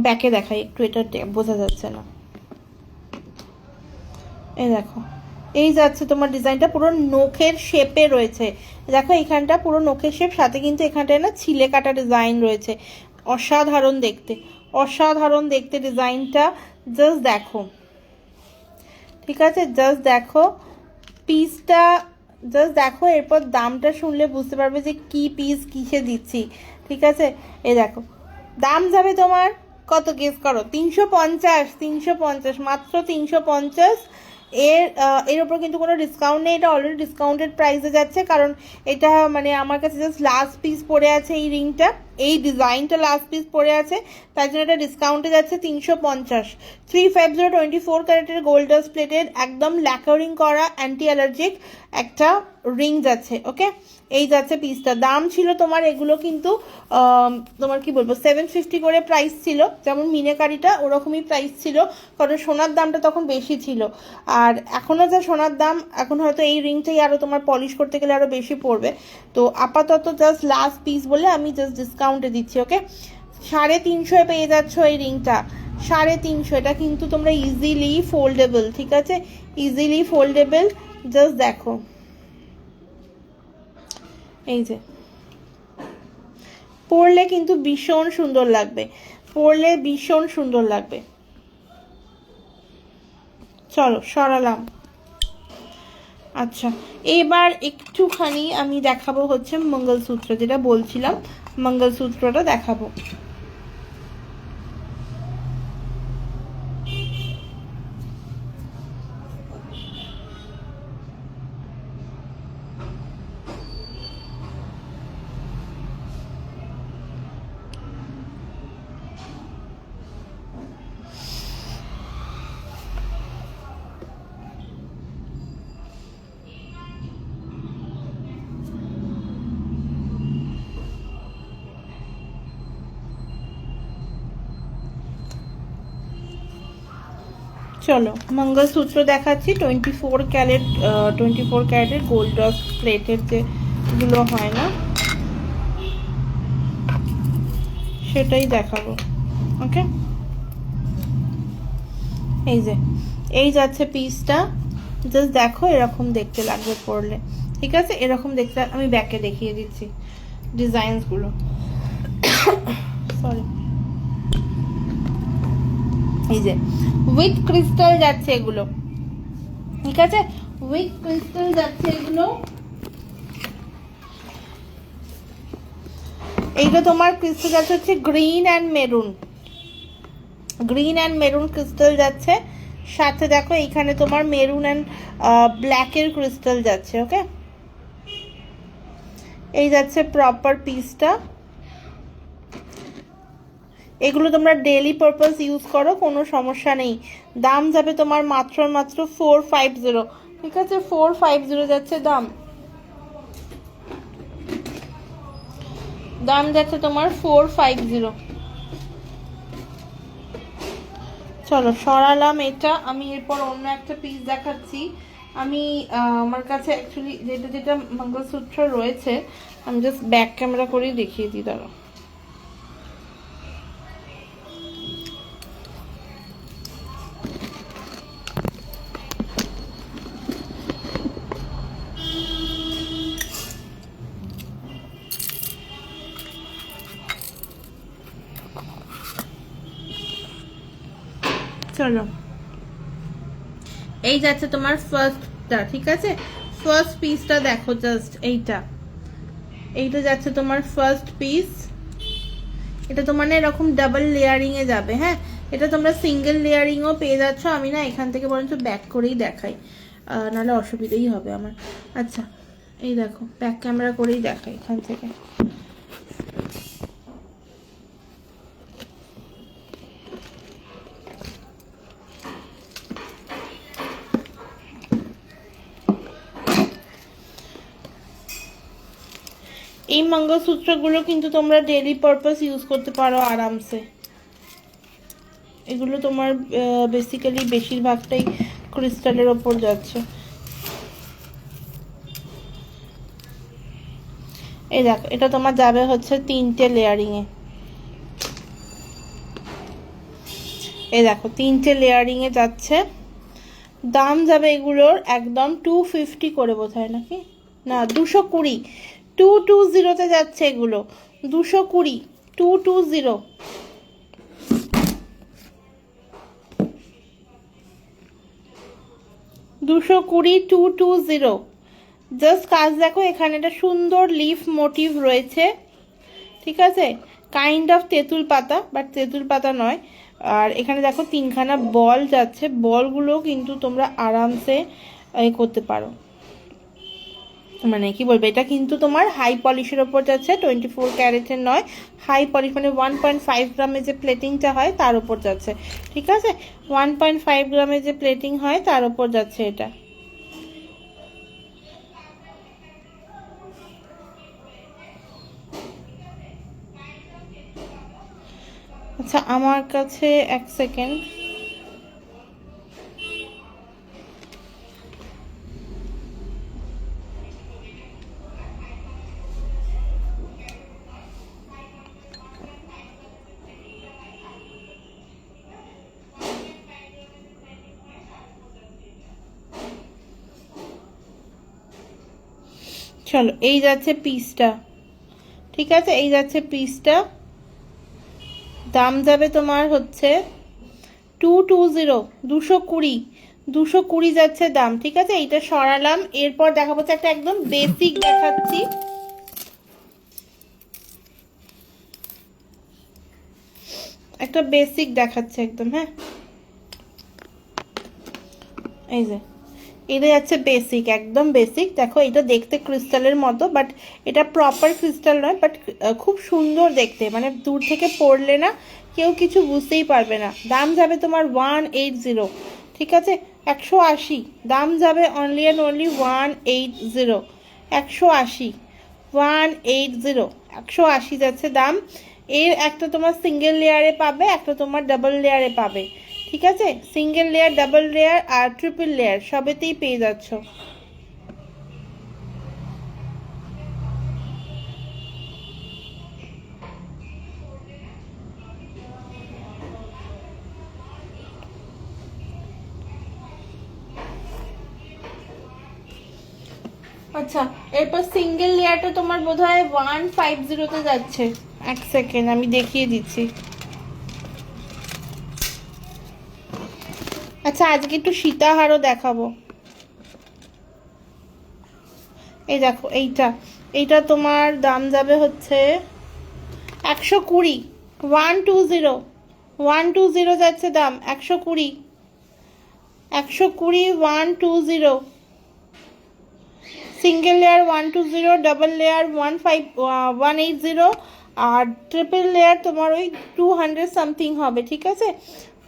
ব্যাকে দেখাই একটু, এটা বোঝা যাচ্ছে না, এই দেখো এই যাচ্ছে তোমার ডিজাইনটা, পুরো নখের শেপে রয়েছে। দেখো এখানটা পুরো নখের শেপ, সাথে কিন্তু এখানটায় না ছিলে কাটা ডিজাইন রয়েছে। অসাধারণ দেখতে, অসাধারণ দেখতে ডিজাইনটা। জাস্ট দেখো, ঠিক আছে, জাস্ট দেখো পিসটা, জাস্ট দেখো। এরপর দামটা শুনলে বুঝতে পারবে যে কি পিস কিসে দিচ্ছি, ঠিক আছে। এই দেখো দাম যাবে তোমার কত, গেস করো? 350, 350, মাত্র 350। এর ওপর কিন্তু কোনো ডিসকাউন্ট নেই, এটা অলরেডি ডিসকাউন্টেড প্রাইসে যাচ্ছে, কারণ এটা মানে আমার কাছে জাস্ট লাস্ট পিস পড়ে আছে এই রিংটা, এই ডিজাইনটা লাস্ট পিস পড়ে আছে, তাই জন্য এটা ডিসকাউন্টে যাচ্ছে 350। 350 24 ক্যারেটের গোল্ড ডাস্ট প্লেটেড, একদম ল্যাকারিং করা, অ্যান্টি অ্যালার্জিক একটা রিং যাচ্ছে। ওকে, এই যাচ্ছে পিসটা। দাম ছিল তোমার এগুলো কিন্তু তোমার কি বলবো 750 করে প্রাইস ছিল, যেমন মিনেকারিটা ওরকমই প্রাইস ছিল, কারণ সোনার দামটা তখন বেশি ছিল। আর এখনও যা সোনার দাম, এখন হয়তো এই রিংটাই আরও তোমার পলিশ করতে গেলে আরও বেশি পড়বে। তো আপাতত জাস্ট লাস্ট পিস বলে আমি জাস্ট ডিসকাউন্টে দিচ্ছি। ওকে, 350 পেয়ে যাচ্ছ এই রিংটা, 350। এটা কিন্তু তোমরা ইজিলি ফোল্ডেবল, ঠিক আছে, ইজিলি ফোল্ডেবল। জাস্ট দেখো, এই যে পরলে কিন্তু ভীষণ সুন্দর লাগবে, পরলে ভীষণ সুন্দর লাগবে। চলো সরালাম। আচ্ছা, এবার একটুখানি আমি দেখাবো হচ্ছে মঙ্গলসূত্র, যেটা বলছিলাম মঙ্গলসূত্রটা দেখাবো। চলো মঙ্গলসূত্র দেখাচ্ছি, 24 ক্যারেটের গোল্ড ডাস্ট প্লেটের যেগুলো হয় না, সেটাই দেখাবো। ওকে, এই যে এই যাচ্ছে পিসটা, জাস্ট দেখো এরকম দেখতে লাগবে পরলে, ঠিক আছে, এরকম দেখতে। আমি ব্যাকে দেখিয়ে দিচ্ছি ডিজাইনসগুলো, সরি। এই যে উইথ ক্রিস্টাল যাচ্ছে এগুলো, ঠিক আছে, উইথ ক্রিস্টাল যাচ্ছে এগুলো। এইটা তোমার ক্রিস্টাল যাচ্ছে হচ্ছে green and maroon, green and maroon crystal যাচ্ছে, সাথে দেখো এইখানে তোমার মেরুন অ্যান্ড ব্ল্যাকের ক্রিস্টাল যাচ্ছে। ওকে, এই যাচ্ছে প্রপার পিসটা। এগুলো তোমরা ডেইলি পারপাস ইউজ করো, কোনো সমস্যা নেই। দাম যাবে তোমার মাত্র 450, ঠিক আছে, 450 যাচ্ছে দাম, দাম যাচ্ছে তোমার 450। চলো সরালাম এটা। আমি এরপর অন্য একটা পিস দেখাচ্ছি। আমি আমার কাছে অ্যাকচুয়ালি যেটা যেটা মঙ্গলসূত্র রয়েছে, আমি জাস্ট ব্যাক ক্যামেরা করেই দেখিয়ে দিই, দাঁড়াও। চলো, এই যাচ্ছে তোমার ফার্স্টটা, ঠিক আছে, ফার্স্ট পিসটা দেখো, জাস্ট এইটা যাচ্ছে তোমার ফার্স্ট পিস। এটা তোমার না এরকম ডাবল লেয়ারিং এ যাবে, হ্যাঁ, এটা তোমরা সিঙ্গেল লেয়ারিংও পেয়ে যাচ্ছ। আমি না এখান থেকে বরঞ্চ ব্যাক করেই দেখাই, নাহলে অসুবিধাই হবে আমার। আচ্ছা, এই দেখো ব্যাক ক্যামেরা করেই দেখাই এখান থেকে। এই মঙ্গলসূত্রগুলো কিন্তু তোমরা ডেইলি পারপাস ইউজ করতে পারো আরামসে। এগুলো তোমার বেসিক্যালি বেশিরভাগটাই ক্রিস্টালের ওপর যাচ্ছে। এই দেখো, এটা তোমার যাবে হচ্ছে 3টে লেয়ারিং এ। এই দেখো 3টে লেয়ারিং এ যাচ্ছে, দাম যাবে এগুলোর একদম 250 করে বোধহয়, নাকি না 220, 220-তে যাচ্ছে এগুলো, 220, 220, 220, 220। জাস্ট কাজ দেখো, এখানে একটা সুন্দর লিফ মোটিভ রয়েছে, ঠিক আছে, কাইন্ড অফ তেঁতুল পাতা, বাট তেঁতুল পাতা নয়। আর এখানে দেখো 3খানা বল যাচ্ছে, বলগুলো কিন্তু তোমরা আরামসে করতে পারো, মানে কি বলবো, এটা কিন্তু তোমার হাই পলিশের ওপর যাচ্ছে, 24 ক্যারেটের নয়, হাই পলিশ মানে 1.5 গ্রামের যে প্লেটিংটা হয় তার ওপর যাচ্ছে, ঠিক আছে, 1.5 গ্রামের যে প্লেটিং হয় তার ওপর যাচ্ছে এটা। আচ্ছা আমার কাছে এক সেকেন্ড, চলো এই যাচ্ছে পিসটা, ঠিক আছে, এই যাচ্ছে পিসটা, দাম যাবে তোমার হচ্ছে 220, 220, 220 যাচ্ছে দাম, ঠিক আছে। এইটা সরালাম, এরপর দেখাবো একটা একদম বেসিক দেখাচ্ছি, একটা বেসিক দেখাচ্ছে একদম, হ্যাঁ এই যে এটা যাচ্ছে বেসিক, একদম বেসিক। দেখো এটা দেখতে ক্রিস্টালের মতো, বাট এটা প্রপার ক্রিস্টাল নয়, বাট খুব সুন্দর দেখতে, মানে দূর থেকে পড়লে না কেউ কিছু বুঝতেই পারবে না। দাম যাবে তোমার 180, ঠিক আছে, 180, দাম যাবে অনলি অ্যান্ড অনলি 180, 180, 180, 180 যাচ্ছে দাম। এর একটা তোমার সিঙ্গেল লেয়ারে পাবে, একটা তোমার ডাবল লেয়ারে পাবে, ঠিক আছে, সিঙ্গেল লেয়ার, ডাবল লেয়ার আর ট্রিপল লেয়ার সবেতেই পেয়ে যাচ্ছ। আচ্ছা এরপর সিঙ্গেল লেয়ারটা তোমার বোধহয় 150-তে যাচ্ছে, এক সেকেন্ড আমি দেখিয়ে দিচ্ছি। আচ্ছা আজকে একটু সীতাহারও দেখাবো, এই দেখো এইটা, এইটা তোমার দাম যাবে হচ্ছে 120, 120, 120 যাচ্ছে দাম, 120, 120, 120, সিঙ্গেল লেয়ার 120, ডাবল লেয়ার 180, আর ট্রিপল লেয়ার তোমার ওই 200 সামথিং হবে, ঠিক আছে,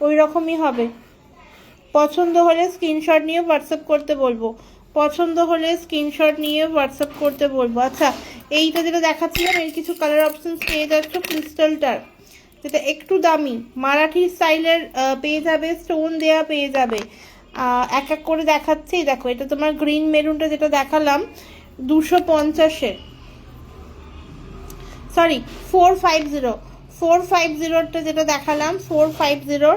ওই রকমই হবে। পছন্দ হলে স্ক্রিনশট নিয়ে হোয়াটসঅ্যাপ করতে বলবো, পছন্দ হলে স্ক্রিনশট নিয়ে হোয়াটসঅ্যাপ করতে বলবো। আচ্ছা এইটা যেটা দেখাচ্ছিলাম এর কিছু কালার অপশনস পেয়ে যাচ্ছ, ক্রিস্টালটার যেটা একটু দামি, মারাঠি স্টাইলের পেয়ে যাবে, স্টোন দেয়া পেয়ে যাবে, এক এক করে দেখাচ্ছি। দেখো এটা তোমার গ্রিন মেরুনটা যেটা দেখালাম 250-এর, সরি 450, 450টা যেটা দেখালাম 450,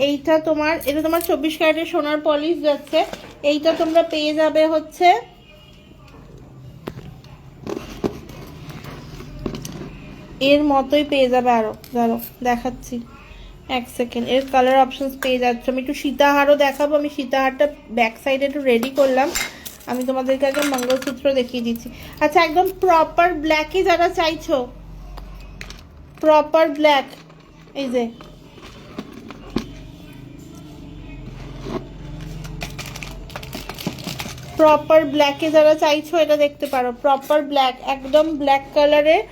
এইটা তোমার, এটা তোমার 24 ক্যারেটের সোনার পলিশ যাচ্ছে, এইটা তোমরা পেয়ে যাবে হচ্ছে এর মতোই পেয়ে যাবে, আরো ধরো দেখাচ্ছি এক সেকেন্ড, এর কালার অপশনস পেয়ে যাচ্ছে। আমি একটু সীতাহারও দেখাবো, আমি সীতাহারটা ব্যাক সাইডে একটু রেডি করলাম, আমি তোমাদেরকে আগে মঙ্গলসূত্র দেখিয়ে দিচ্ছি। আচ্ছা একদম প্রপার ব্ল্যাকে যারা চাইছো, প্রপার ব্ল্যাক, এই যে প্রপার ব্ল্যাকে যারা চাইছো এটা দেখতে পারো, প্রপার ব্ল্যাক, একদম ব্ল্যাক কালারের,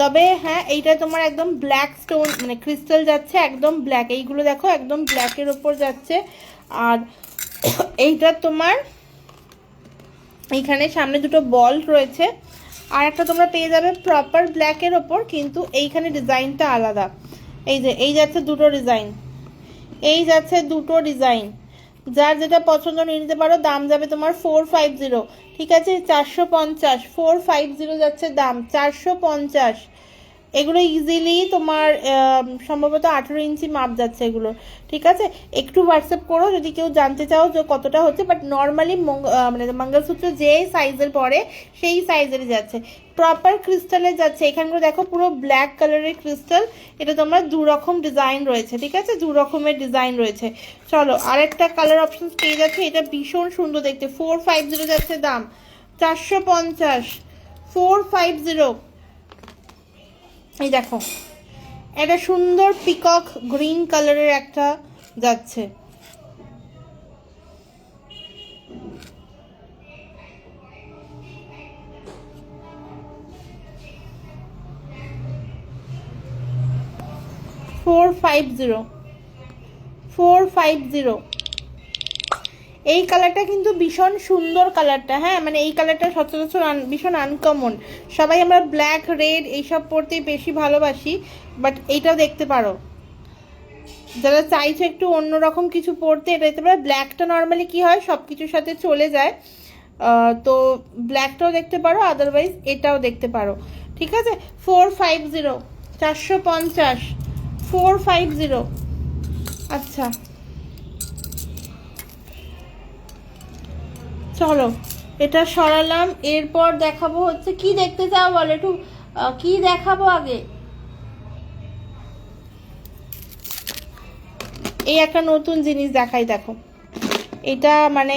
তবে হ্যাঁ এইটা তোমার একদম ব্ল্যাক স্টোন মানে ক্রিস্টাল যাচ্ছে, একদম ব্ল্যাক, এইগুলো দেখো একদম ব্ল্যাকের ওপর যাচ্ছে। আর এইটা তোমার এইখানে সামনে দুটো বল রয়েছে, আর একটা তোমরা পেয়ে যাবে প্রপার ব্ল্যাকের ওপর, কিন্তু এইখানে ডিজাইনটা আলাদা, এই যে এই যাচ্ছে দুটো ডিজাইন, এই যাচ্ছে দুটো ডিজাইন, যার যেটা পছন্দ নিয়ে নিতে পারো। দাম যাবে তোমার 450, ঠিক আছে, 450, 450 যাচ্ছে দাম, 450, এগুলো ইজিলি তোমার সম্ভবত 18 ইঞ্চি মাপ যাচ্ছে এগুলো, ঠিক আছে। একটু হোয়াটসঅ্যাপ করো যদি কেউ জানতে চাও যে কতটা হচ্ছে, বাট নর্মালি মানে মঙ্গলসূত্র যে সাইজের পরে সেই সাইজেরই যাচ্ছে, প্রপার ক্রিস্টালের যাচ্ছে। এখানগুলো দেখো পুরো ব্ল্যাক কালারের ক্রিস্টাল, এটা তোমার দু রকম ডিজাইন রয়েছে, ঠিক আছে, দু রকমের ডিজাইন রয়েছে। চলো আরেকটা কালার অপশন পেয়ে যাচ্ছে, এটা ভীষণ সুন্দর দেখতে, 450 যাচ্ছে দাম, 450, 450। এই দেখো এটা সুন্দর পিকক গ্রিন কালারের একটা যাচ্ছে, $450 এই কালারটা কিন্তু ভীষণ সুন্দর কালারটা, হ্যাঁ মানে এই কালারটা সচরাচর ভীষণ আনকমন, সবাই আমরা ব্ল্যাক রেড এইসব পরতে বেশি ভালোবাসি, বাট এইটাও দেখতে পারো যারা চাইছো একটু অন্যরকম কিছু পরতে, এটা দেখতে পারো। ব্ল্যাকটা নর্মালি কি হয় সব কিছুর সাথে চলে যায়, তো ব্ল্যাকটাও দেখতে পারো, আদারওয়াইজ এটাও দেখতে পারো, ঠিক আছে। 450, 450, 450। আচ্ছা চলো এটা সরালাম, এরপর দেখাবো হচ্ছে কি দেখতে চাও বলো একটু, কি দেখাবো আগে। এই একটা নতুন জিনিস দেখাই, দেখো এটা মানে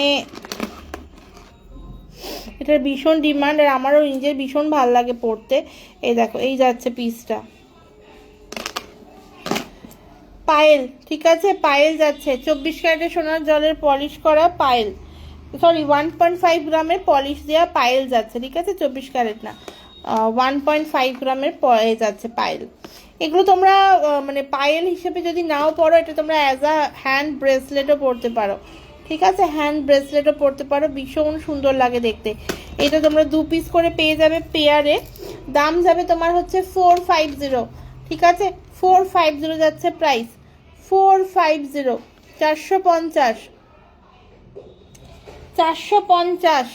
এটার ভীষণ ডিমান্ড, আর আমারও নিজের ভীষণ ভালো লাগে পরতে। এই দেখো এই যাচ্ছে পিসটা, পায়েল, ঠিক আছে, পায়েল যাচ্ছে, 24 ক্যারেটের সোনার জলের পলিশ করা পায়েল, সরি 1.5 গ্রামের পলিশ দেওয়া পায়েল যাচ্ছে, ঠিক আছে, 24 ক্যারেট না, 1.5 গ্রামের যাচ্ছে পায়েল। এগুলো তোমরা মানে পায়েল হিসেবে যদি নাও পরো, এটা তোমরা অ্যাজ আ হ্যান্ড ব্রেসলেটও পরতে পারো, ঠিক আছে, হ্যান্ড ব্রেসলেটও পরতে পারো, ভীষণ সুন্দর লাগে দেখতে। এটা তোমরা 2 পিস করে পেয়ে যাবে পেয়ারে, দাম যাবে তোমার হচ্ছে 450, ঠিক আছে, 450 যাচ্ছে প্রাইস, 450, 450, 450,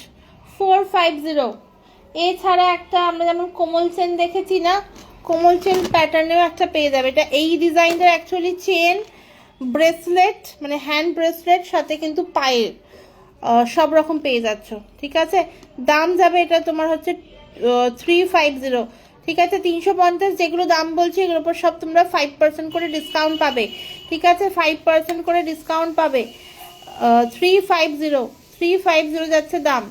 450। এছাড়া একটা আমরা যেমন কোমল চেন দেখেছি না, কোমল চেন প্যাটার্নেও একটা পেয়ে যাবে, এটা এই ডিজাইনটা অ্যাকচুয়ালি চেন ব্রেসলেট মানে হ্যান্ড ব্রেসলেট সাথে কিন্তু পায়ের সব রকম পেয়ে যাচ্ছ, ঠিক আছে। দাম যাবে এটা তোমার হচ্ছে 350, ঠিক আছে, 350 যেগুলো দাম বলছি এগুলোর উপর সব তোমরা 5% করে ডিসকাউন্ট পাবে, ঠিক আছে, 5% করে ডিসকাউন্ট পাবে, 350, 350 যাচ্ছে দাম।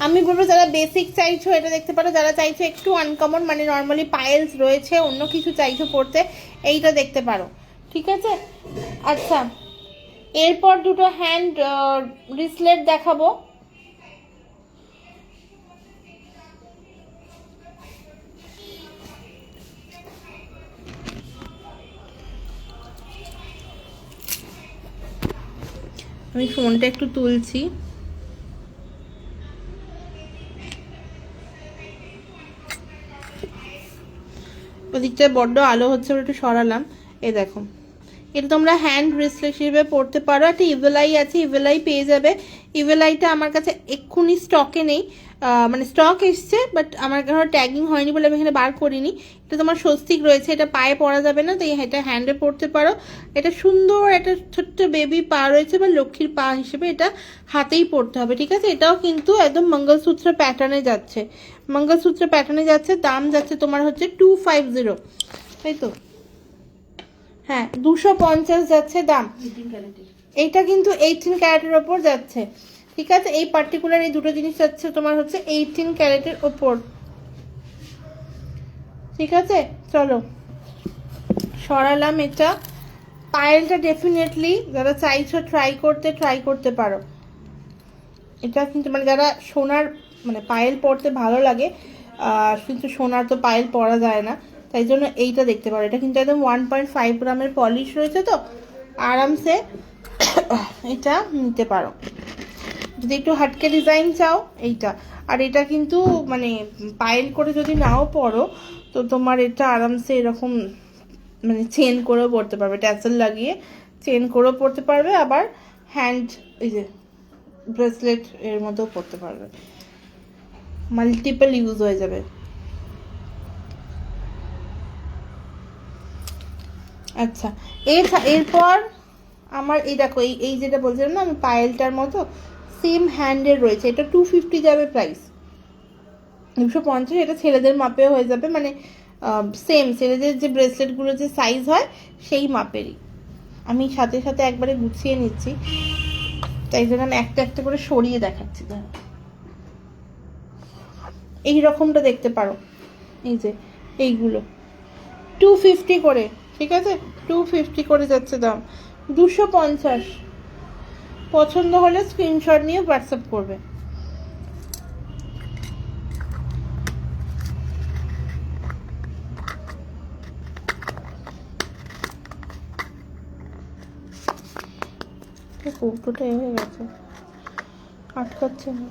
আমি বলবো যারা বেসিক চাইছো এটা দেখতে পারো, যারা চাইছো একটু আনকমন মানে নর্মালি পায়েলস রয়েছে অন্য কিছু চাইছো পড়তে, এইটা দেখতে পারো, ঠিক আছে। আচ্ছা এরপর দুটো হ্যান্ড রিসলেট দেখাবো, আমি ফোনটা একটু তুলছি, ওদিকটা বড্ড আলো হচ্ছে একটু সরালাম। এই দেখো এটা তোমরা হ্যান্ড ব্রেসলেট হিসেবে পরতে পারো, একটা ইভেলাই আছে, ইভেলাই পেয়ে যাবে। ইভেলাইটা আমার কাছে এক্ষুনি স্টকে নেই, মানে স্টক এসছে বাট আমার এখানে ট্যাগিং হয়নি বলে আমি এখানে বার করিনি। এটা তোমার স্বস্তিক রয়েছে, এটা পায়ে পরা যাবে না, তাই এটা হ্যান্ডে পরতে পারো। এটা সুন্দর একটা ছোট্ট বেবি পা রয়েছে বা লক্ষ্মীর পা হিসেবে এটা হাতেই পরতে হবে, ঠিক আছে। এটাও কিন্তু একদম মঙ্গলসূত্র প্যাটার্নে যাচ্ছে, মঙ্গলসূত্র প্যাটার্নে যাচ্ছে, দাম যাচ্ছে তোমার হচ্ছে 250, তাই তো, হ্যাঁ 250 যাচ্ছে দাম। এইটা কিন্তু 18 ক্যারেটের ওপর যাচ্ছে, ঠিক আছে, এই পার্টিকুলার এই দুটো জিনিস যাচ্ছে তোমার হচ্ছে 18 ক্যারেটের ওপর, ঠিক আছে। চলো সরালাম এটা, পায়েলটা ডেফিনেটলি যারা চাইছো ট্রাই করতে পারো। এটা কিন্তু মানে যারা সোনার মানে পায়েল পরতে ভালো লাগে, কিন্তু সোনার তো পায়েল পরা যায় না, তাই জন্য এইটা দেখতে পারো। এটা কিন্তু একদম 1.5 গ্রামের পলিশ রয়েছে, তো আরামসে এটা নিতে পারো যদি একটু হাটকে ডিজাইন চাও এইটা। আর এটা কিন্তু মানে পায়েল করে যদি নাও পরো তো তোমার এটা আরামসে এরকম মানে চেন করেও পরতে পারবে, ট্যাসেল লাগিয়ে চেন করেও পরতে পারবে, আবার হ্যান্ড এই যে ব্রেসলেট এর মধ্যেও পরতে পারবে। মাল্টিপল ইউজ হয়ে যাবে। আচ্ছা, এরপর আমার এই দেখো, এই যেটা বলছিলাম না আমি পায়েলটার মতো সেম হ্যান্ডের রয়েছে, এটা 250 যাবে প্রাইস, 250। এটা ছেলেদের মাপেও হয়ে যাবে, মানে সেম ছেলেদের যে ব্রেসলেটগুলো যে সাইজ হয় সেই মাপেরই। আমি সাথে সাথে একবারে গুছিয়ে নিচ্ছি, তাই জন্য আমি একটা একটা করে সরিয়ে দেখাচ্ছি। এই রকমটা দেখতে পারো, এই যে এইগুলো 250 করে, ঠিক আছে 250 করে যাচ্ছে দাম, 250। পছন্দ হলে স্ক্রিনশট নিয়ে হোয়াটসঅ্যাপ করবে। কৌটোটা হয়ে গেছে, আটকাচ্ছে না।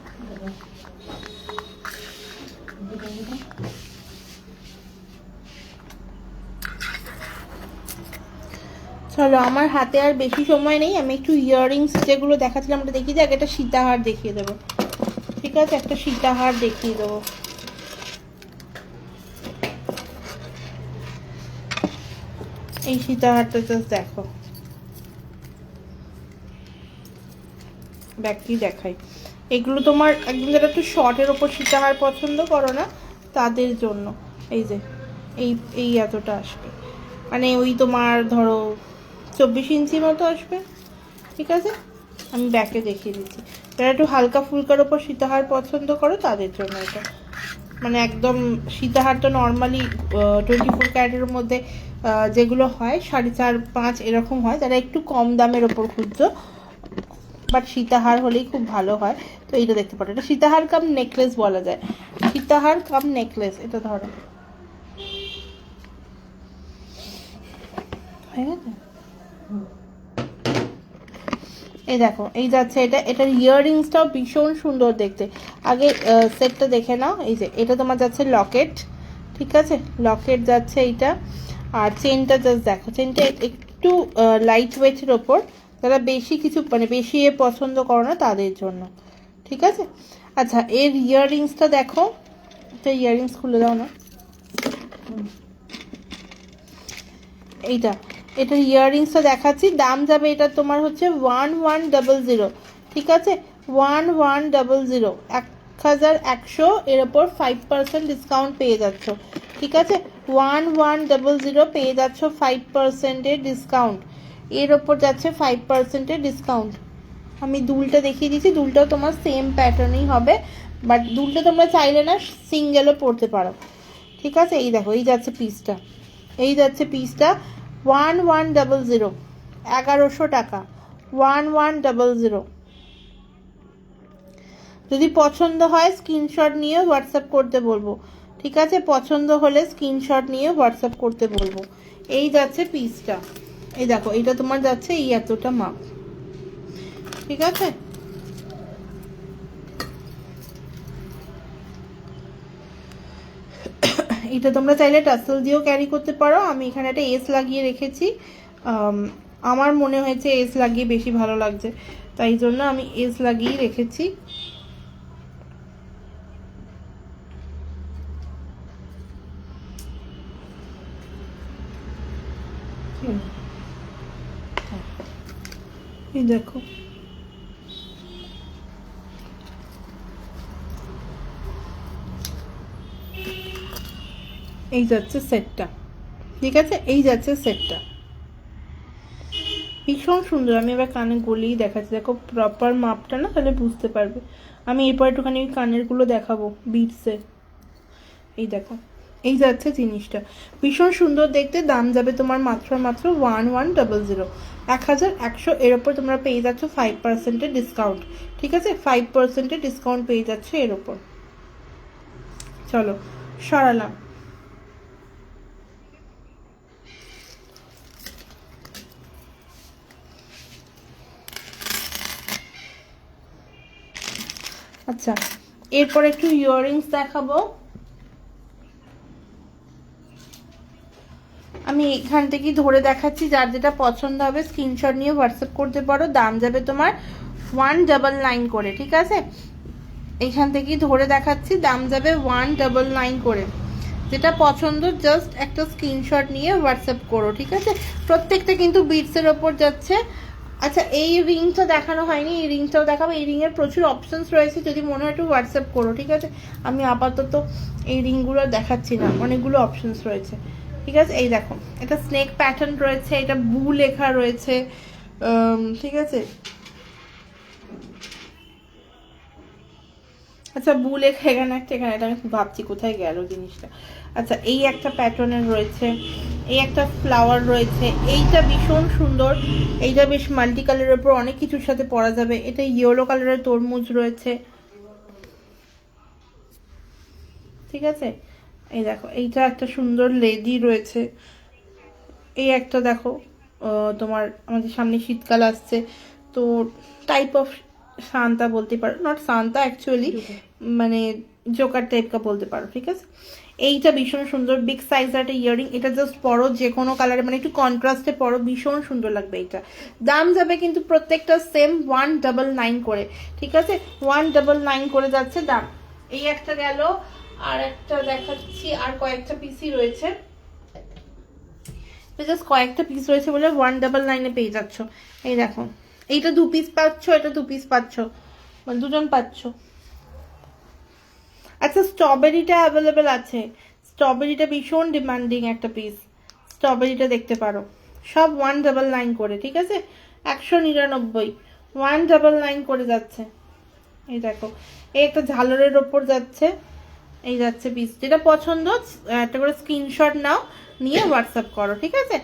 চলো, আমার হাতে আর বেশি সময় নেই, আমি একটু ইয়াররিংস যেগুলো দেখাচ্ছিলাম ওটা দেখিয়ে দিই। আগে একটা সীতাহার দেখিয়ে দেবো, ঠিক আছে, একটা সীতাহার দেখিয়ে দেবো। এই সীতাহারটা জাস্ট দেখো, ব্যাগটি দেখাই। এগুলো তোমার একদম যারা একটু শর্টের ওপর সীতাহার পছন্দ করো না তাদের জন্য। এই যে এই এতটা আসবে, মানে ওই তোমার ধরো 24 ইঞ্চি মতো আসবে, ঠিক আছে। আমি ব্যাকে দেখিয়ে দিচ্ছি, যারা একটু হালকা ফুলকার ওপর সীতাহার পছন্দ করো তাদের জন্য এটা। মানে একদম সীতাহার তো নর্মালি 24 ক্যারেটের মধ্যে যেগুলো হয় 4.5-5 এরকম হয়, যারা একটু কম দামের ওপর খুঁজছো, বাট সীতাহার হলেই খুব ভালো হয়। তো এইটা দেখতে পারো, এটা সীতাহার কাম নেকলেস বলা যায়, সীতাহার কাম নেকলেস। এটা ধরো, হয়ে গেছে। এই দেখো, এই যাচ্ছে এটা, এটার ইয়াররিংসটাও ভীষণ সুন্দর দেখতে। আগে সেটটা দেখে নাও। এই যে এটা তোমার যাচ্ছে লকেট, ঠিক আছে, লকেট যাচ্ছে এইটা। আর চেনটা জাস্ট দেখো, চেনটা একটু লাইট ওয়েটের ওপর, যারা বেশি কিছু মানে বেশি পছন্দ করো না তাদের জন্য, ঠিক আছে। আচ্ছা, এর ইয়াররিংসটা দেখো, এটা ইয়াররিংস খুলে দাও না, এইটা, এটার ইয়াররিংসটা দেখাচ্ছি। দাম যাবে এটা তোমার হচ্ছে 1100, ঠিক আছে, 1100, 1100 এর ওপর 5% ডিসকাউন্ট পেয়ে যাচ্ছ, ঠিক আছে, 1100 পেয়ে যাচ্ছ 5%-এর ডিসকাউন্ট। এর ওপর যাচ্ছে 5%-এর ডিসকাউন্ট। আমি দুলটা দেখিয়ে দিচ্ছি, দুলটাও তোমার সেম প্যাটার্নই হবে, বাট দুলটা তোমরা চাইলে না সিঙ্গেলও পরতে পারো, ঠিক আছে। এই দেখো, এই যাচ্ছে পিসটা, এই যাচ্ছে পিসটা 1100, 1100 টাকা, 1100। যদি পছন্দ হয় স্ক্রিনশট নিয়ে হোয়াটসঅ্যাপ করতে বলবো, ঠিক আছে, পছন্দ হলে স্ক্রিনশট নিয়ে হোয়াটসঅ্যাপ করতে বলবো। এই যাচ্ছে পিসটা, এই দেখো, এইটা তোমার যাচ্ছে এই এতটা মাপ, ঠিক আছে। এটা তোমরা চাইলে টাসেল দিয়েও ক্যারি করতে পারো। আমি এখানে একটা এস লাগিয়ে রেখেছি, আমার মনে হয়েছে এস লাগিয়ে বেশি ভালো লাগছে, তাই জন্য আমি এস লাগিয়েই রেখেছি। এই দেখো, এই যাচ্ছে সেটটা, ঠিক আছে, এই যাচ্ছে সেটটা, ভীষণ সুন্দর। আমি এবার কানে গলিয়ে দেখাচ্ছি, দেখো প্রপার মাপটা না, তাহলে বুঝতে পারবে। আমি এরপর একটুখানি কানেরগুলো দেখাবো বিটসে। এই দেখো, এই যাচ্ছে জিনিসটা, ভীষণ সুন্দর দেখতে। দাম যাবে তোমার মাত্র 1100, 1100 এর ওপর তোমরা পেয়ে যাচ্ছ 5%-এর ডিসকাউন্ট, ঠিক আছে, 5%-এর ডিসকাউন্ট পেয়ে যাচ্ছে এর ওপর। চলো, সরালাম। আচ্ছা, এরপর একটু ইয়াররিংস দেখাবো। আমি এখান থেকেই ধরে দেখাচ্ছি, যার যেটা পছন্দ হবে স্ক্রিনশট নিয়ে হোয়াটসঅ্যাপ করতে পারো। দাম যাবে তোমার 199 করে, ঠিক আছে, এইখান থেকেই ধরে দেখাচ্ছি, দাম যাবে 199 করে। যেটা পছন্দ জাস্ট একটা স্ক্রিনশট নিয়ে হোয়াটসঅ্যাপ করো, ঠিক আছে? প্রত্যেকটা কিন্তু বিটসের ওপর যাচ্ছে। আচ্ছা, এই রিংটা দেখানো হয়নি, এই রিংটাও দেখাবো। এই রিংয়ের প্রচুর অপশনস রয়েছে, যদি মনে হয় একটু হোয়াটসঅ্যাপ করো, ঠিক আছে? আমি আপাতত এই রিংগুলো দেখাচ্ছি না, অনেকগুলো অপশনস রয়েছে, ঠিক আছে? এই দেখো, এটা স্নেক প্যাটার্ন রয়েছে, এটা বু লেখা রয়েছে, ঠিক আছে? আচ্ছা, বু লেখা এখানে একটা, এখানে এটা আমি ভাবছি কোথায় গেল জিনিসটা। আচ্ছা, এই একটা প্যাটার্নের রয়েছে, এই একটা ফ্লাওয়ার রয়েছে, এইটা ভীষণ সুন্দর, এইটা বেশ মাল্টি কালারের উপর অনেক কিছুর সাথে পরা যাবে। এটা ইয়েলো কালারের তরমুজ রয়েছে, ঠিক আছে? এই দেখো, এইটা একটা সুন্দর লেডি রয়েছে। এই একটা দেখো, তোমার আমাদের সামনে শীতকাল আসছে, তো টাইপ অফ সান্তা বলতে পারো, নট সান্তা অ্যাকচুয়ালি, মানে জোকার টাইপ কা বলতে পারো, ঠিক আছে? এইটা ভীষণ সুন্দর, বিগ সাইজের একটা ইয়ারিং, এটা জাস্ট পরো যে কোনো কালারে, মানে একটু কন্ট্রাস্টে পরো, ভীষণ সুন্দর লাগবে এইটা। দাম যাবে কিন্তু প্রত্যেকটা সেম 199 করে, ঠিক আছে? 199 করে যাচ্ছে দাম। এই একটা গেল, আর একটা দেখাচ্ছি, আর কয়েকটা পিসি রয়েছে, জাস্ট কয়েকটা পিস রয়েছে বলে 199 পেয়ে যাচ্ছ। এই দেখো, এইটা 2 পিস পাচ্ছ, এটা 2 পিস পাচ্ছ, মানে দুজন পাচ্ছ। আচ্ছা, স্ট্রবেরিটা অ্যাভেলেবেল আছে, স্ট্রবেরিটা ভীষণ ডিমান্ডিং একটা পিস, স্ট্রবেরিটা দেখতে পারো। সব 199 করে, ঠিক আছে? 199, 199 করে যাচ্ছে। এই দেখো, এই একটা ঝালরের ওপর যাচ্ছে, এই যাচ্ছে পিস। যেটা পছন্দ একটা করে স্ক্রিনশট নাও, নিয়ে হোয়াটসঅ্যাপ করো, ঠিক আছে?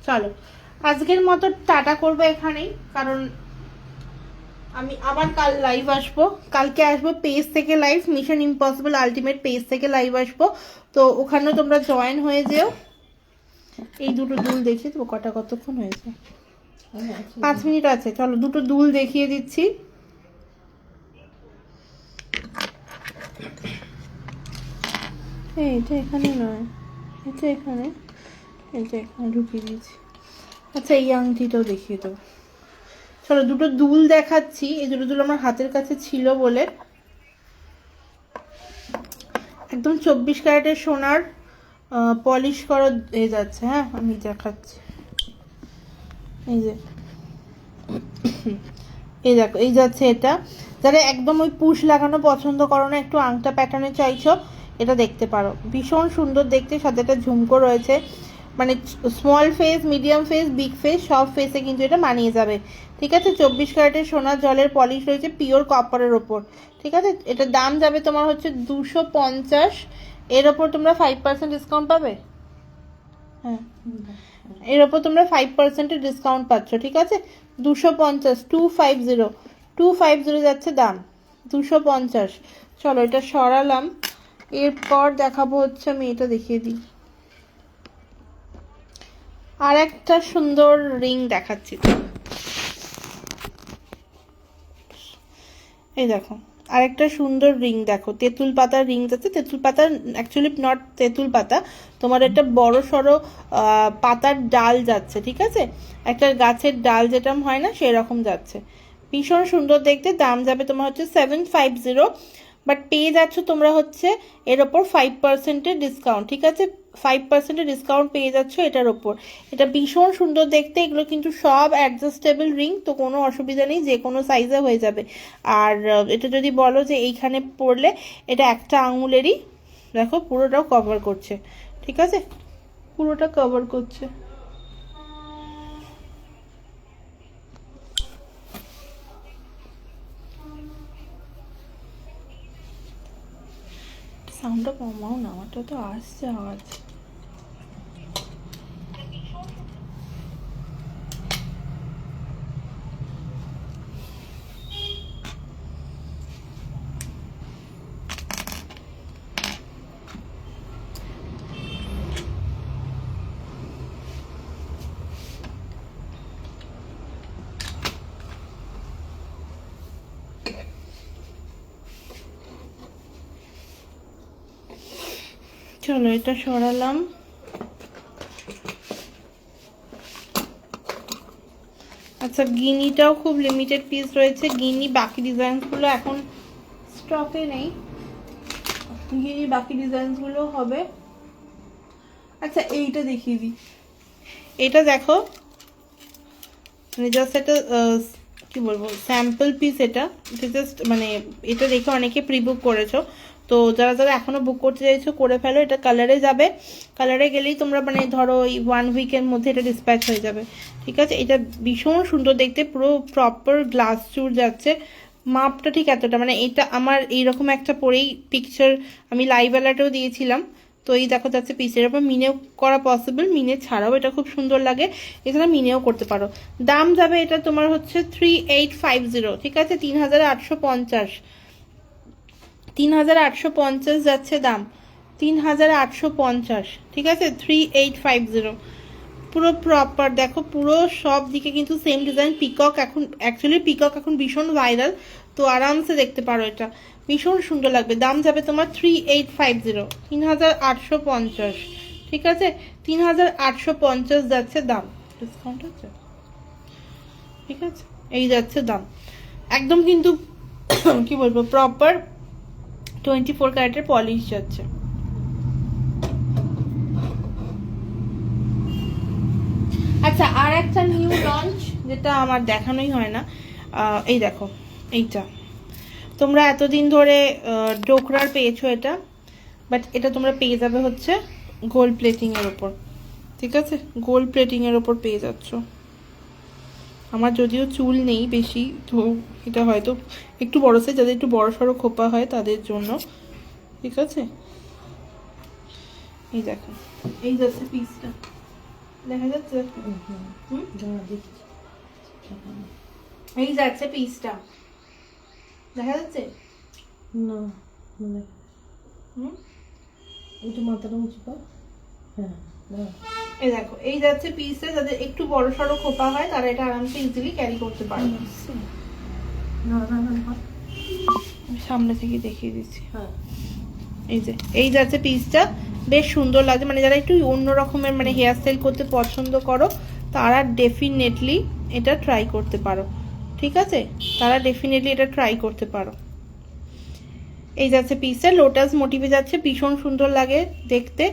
চলো, আজকের মতো টাটা করবো এখানেই, কারণ আমি আবার কাল লাইভ আসবো, কালকে আসবো পেজ থেকে live, mission impossible ultimate page থেকে লাইভ আসবো, তো ওখানে তোমরা জয়েন হয়ে যেও। এই দুটো দুল দেখিয়ে দেবো, কটা কতক্ষণ হয়েছে? 5 মিনিট আছে, চলো দুটো দুল দেখিয়ে দিচ্ছি। এটা এখানে নয়, এটা এখানে, এটা এখানে ঢুকিয়ে দিয়েছি। আচ্ছা, এই আংটিটাও দেখিয়ে দেবো। চলো, দুটো দুল দেখাচ্ছি, এই দুটো দুল আমার হাতের কাছে ছিল বলে। একদম 24 ক্যারেটের সোনার পলিশ করা হয়ে যাচ্ছে। হ্যাঁ, আমি দেখাচ্ছি, এই যে, এই দেখো, এই যাচ্ছে এটা। যারা একদম ওই পুশ লাগানো পছন্দ করো না, একটু আংটা প্যাটার্নে চাইছো, এটা দেখতে পারো, ভীষণ সুন্দর দেখতে, সাথে একটা ঝুমকো রয়েছে, মানে small face, medium face, big face, সব ফেসে কিন্তু এটা মানিয়ে যাবে, ঠিক আছে? 24 ক্যারেটের সোনার জলের পলিশ রয়েছে, পিওর কপারের ওপর, ঠিক আছে? এটার দাম যাবে তোমার হচ্ছে 250, এর ওপর তোমরা 5% ডিসকাউন্ট পাবে। হ্যাঁ, এর ওপর তোমরা 5% ডিসকাউন্ট পাচ্ছ, ঠিক আছে? 250, 250, 250 যাচ্ছে দাম, 250। চলো, এটা সরালাম। এরপর দেখাবো হচ্ছে, আমি এটা দেখিয়ে দিই, আর একটা সুন্দর রিং দেখাচ্ছি। এই দেখো, আরেকটা সুন্দর রিং দেখো, তেঁতুল পাতার রিং যাচ্ছে, তেঁতুল পাতার অ্যাকচুয়ালি নট তেঁতুল পাতা, তোমার একটা বড় সড়ো পাতার ডাল যাচ্ছে, ঠিক আছে? একটা গাছের ডাল যেটা হয় না, সেরকম যাচ্ছে, ভীষণ সুন্দর দেখতে। দাম যাবে তোমার হচ্ছে 750, বাট পেয়ে যাচ্ছ তোমরা হচ্ছে এর ওপর 5% ডিসকাউন্ট, ঠিক আছে? 5% ডিসকাউন্ট পেয়ে যাচ্ছ এটার ওপর। এটা ভীষণ সুন্দর দেখতে, এগুলো কিন্তু সব অ্যাডজাস্টেবল রিং, তো কোনো অসুবিধা নেই, যে কোনো সাইজে হয়ে যাবে। আর এটা যদি বলো যে এইখানে পড়লে, এটা একটা আঙুলেরই দেখো পুরোটাও কভার করছে, ঠিক আছে? পুরোটা কভার করছে। সাউন্ডটা কমাও না, আমারটা তো আসছে আওয়াজ। চলো, এটা সরালাম। আচ্ছা, গিনিটাও খুব লিমিটেড পিস রয়েছে, গিনি বাকি ডিজাইনগুলো এখন স্টকে নেই, গিয়ে বাকি ডিজাইনসগুলো হবে। আচ্ছা এইটা দেখিয়ে দিই, এটা দেখো, মানে জাস্ট একটা কি বলবো স্যাম্পল পিস। এটা জাস্ট মানে এটা দেখে অনেকে প্রি বুক করেছো, তো যারা যারা এখনো বুক করতে চাইছো করে ফেলো। এটা কালারে যাবে, কালারে গেলেই তোমরা মানে ধরো ওই 1 উইকের মধ্যে এটা ডিসপ্যাচ হয়ে যাবে। ঠিক আছে, এটা ভীষণ সুন্দর দেখতে, পুরো প্রপার গ্লাস চুর যাচ্ছে। মাপটা ঠিক এতটা, মানে এটা আমার এইরকম একটা পরেই পিকচার আমি লাইভ অ্যালার্টেও দিয়েছিলাম। তো এই দেখো যাচ্ছে পিসের উপর মিনেও করা পসিবল, মিনে ছাড়াও এটা খুব সুন্দর লাগে, এছাড়া মিনেও করতে পারো। দাম যাবে এটা তোমার হচ্ছে 3850, ঠিক আছে, 3850, 3850 যাচ্ছে দাম, 3850, ঠিক আছে, 3850। পুরো প্রপার দেখো, পুরো সব দিকে কিন্তু সেম ডিজাইন। পিকক এখন অ্যাকচুয়ালি পিকক এখন ভীষণ ভাইরাল, তো আরামসে দেখতে পারো, এটা ভীষণ সুন্দর লাগবে। দাম যাবে তোমার 3850, 3850, ঠিক আছে, 3850 যাচ্ছে দাম, ডিসকাউন্ট আছে, ঠিক আছে, এই যাচ্ছে দাম একদম কিন্তু কি বলবো প্রপার 24 ক্যারেটের পলিশ যাচ্ছে। আচ্ছা আর একটা নিউ লঞ্চ যেটা আমার দেখানোই হয় না, এই দেখো এইটা। তোমরা এতদিন ধরে ডোকরার পেয়েছো এটা, বাট এটা তোমরা পেয়ে যাবে হচ্ছে গোল্ড প্লেটিং এর ওপর, ঠিক আছে, গোল্ড প্লেটিং এর ওপর পেয়ে যাচ্ছ। আমার যদিও চুল নেই বেশি, তো এটা হয়তো একটু বড় সাইজ, যাদের একটু বড় সড়ো খোপা হয় তাদের জন্য, ঠিক আছে। এই দেখো, এই যাচ্ছে পিসটা, দেখা যাচ্ছে, এই যাচ্ছে পিসটা, দেখা যাচ্ছে
না, মানে একটু মাথাটা উঁচু কর। হ্যাঁ,
এই দেখো এই যাচ্ছে পিসটা, যাদের একটু বড় সড়ো খোপা হয় তারা এটা আরামসে ইজিলি ক্যারি করতে পারবে।
না না না,
সামনে থেকে দেখিয়ে দিচ্ছি,
হ্যাঁ
এই যে এই যাচ্ছে পিসটা, বেশ সুন্দর লাগছে। মানে যারা একটু অন্য রকমের মানে হেয়ার স্টাইল করতে পছন্দ করো তারা ডেফিনেটলি এটা ট্রাই করতে পারো, ঠিক আছে, তারা ডেফিনেটলি এটা ট্রাই করতে পারো। এই যাচ্ছে পিসটা, লোটাস মোটিভে যাচ্ছে, ভীষণ সুন্দর লাগে দেখতে।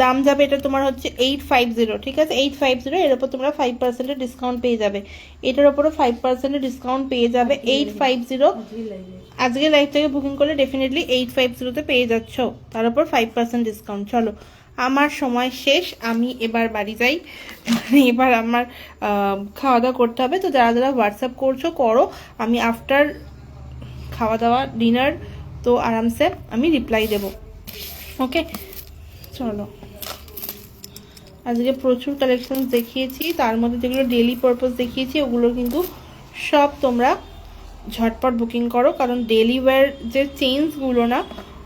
দাম যাবে এটা তোমার হচ্ছে 850, ঠিক আছে, 850। এর উপর তোমরা 5% ডিসকাউন্ট পেয়ে যাবে, এটার উপরও 5% ডিসকাউন্ট পেয়ে যাবে। 850 আজকে লাইভ থেকে বুকিং করলে ডেফিনেটলি 850-তে পেয়ে যাচ্ছ, তার উপর 5% ডিসকাউন্ট। চলো আমার সময় শেষ, আমি এবার বাড়ি যাই, এবার আমার খাওয়া দাওয়া করতে হবে। তো যারা যারা হোয়াটসঅ্যাপ করছো করো, আমি আফটার খাওয়া দাওয়া ডিনার তো আরামসে আমি রিপ্লাই দেব, ওকে। চলো আজকে প্রচুর কালেকশন দেখিয়েছি, তার মধ্যে যেগুলো ডেলি পারপাস দেখিয়েছি ওগুলো কিন্তু সব তোমরা ঝটপট বুকিং করো, কারণ ডেলি ওয়্যার যে চেইনসগুলো না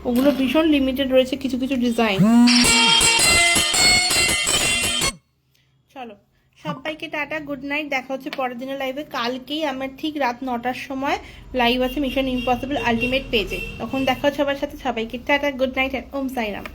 ওগুলো ভীষণ লিমিটেড রয়েছে কিছু কিছু ডিজাইন। চলো সবাইকে টাটা, গুড নাইট, দেখা হচ্ছে পরের দিনের লাইভে। কালকেই আমার ঠিক রাত 9টার সময় লাইভ আছে মিশন ইম্পসিবল আলটিমেট পেজে, তখন দেখা হচ্ছে সবার সাথে। সবাইকে টাটা, গুড নাইট, ওম সাইরাম।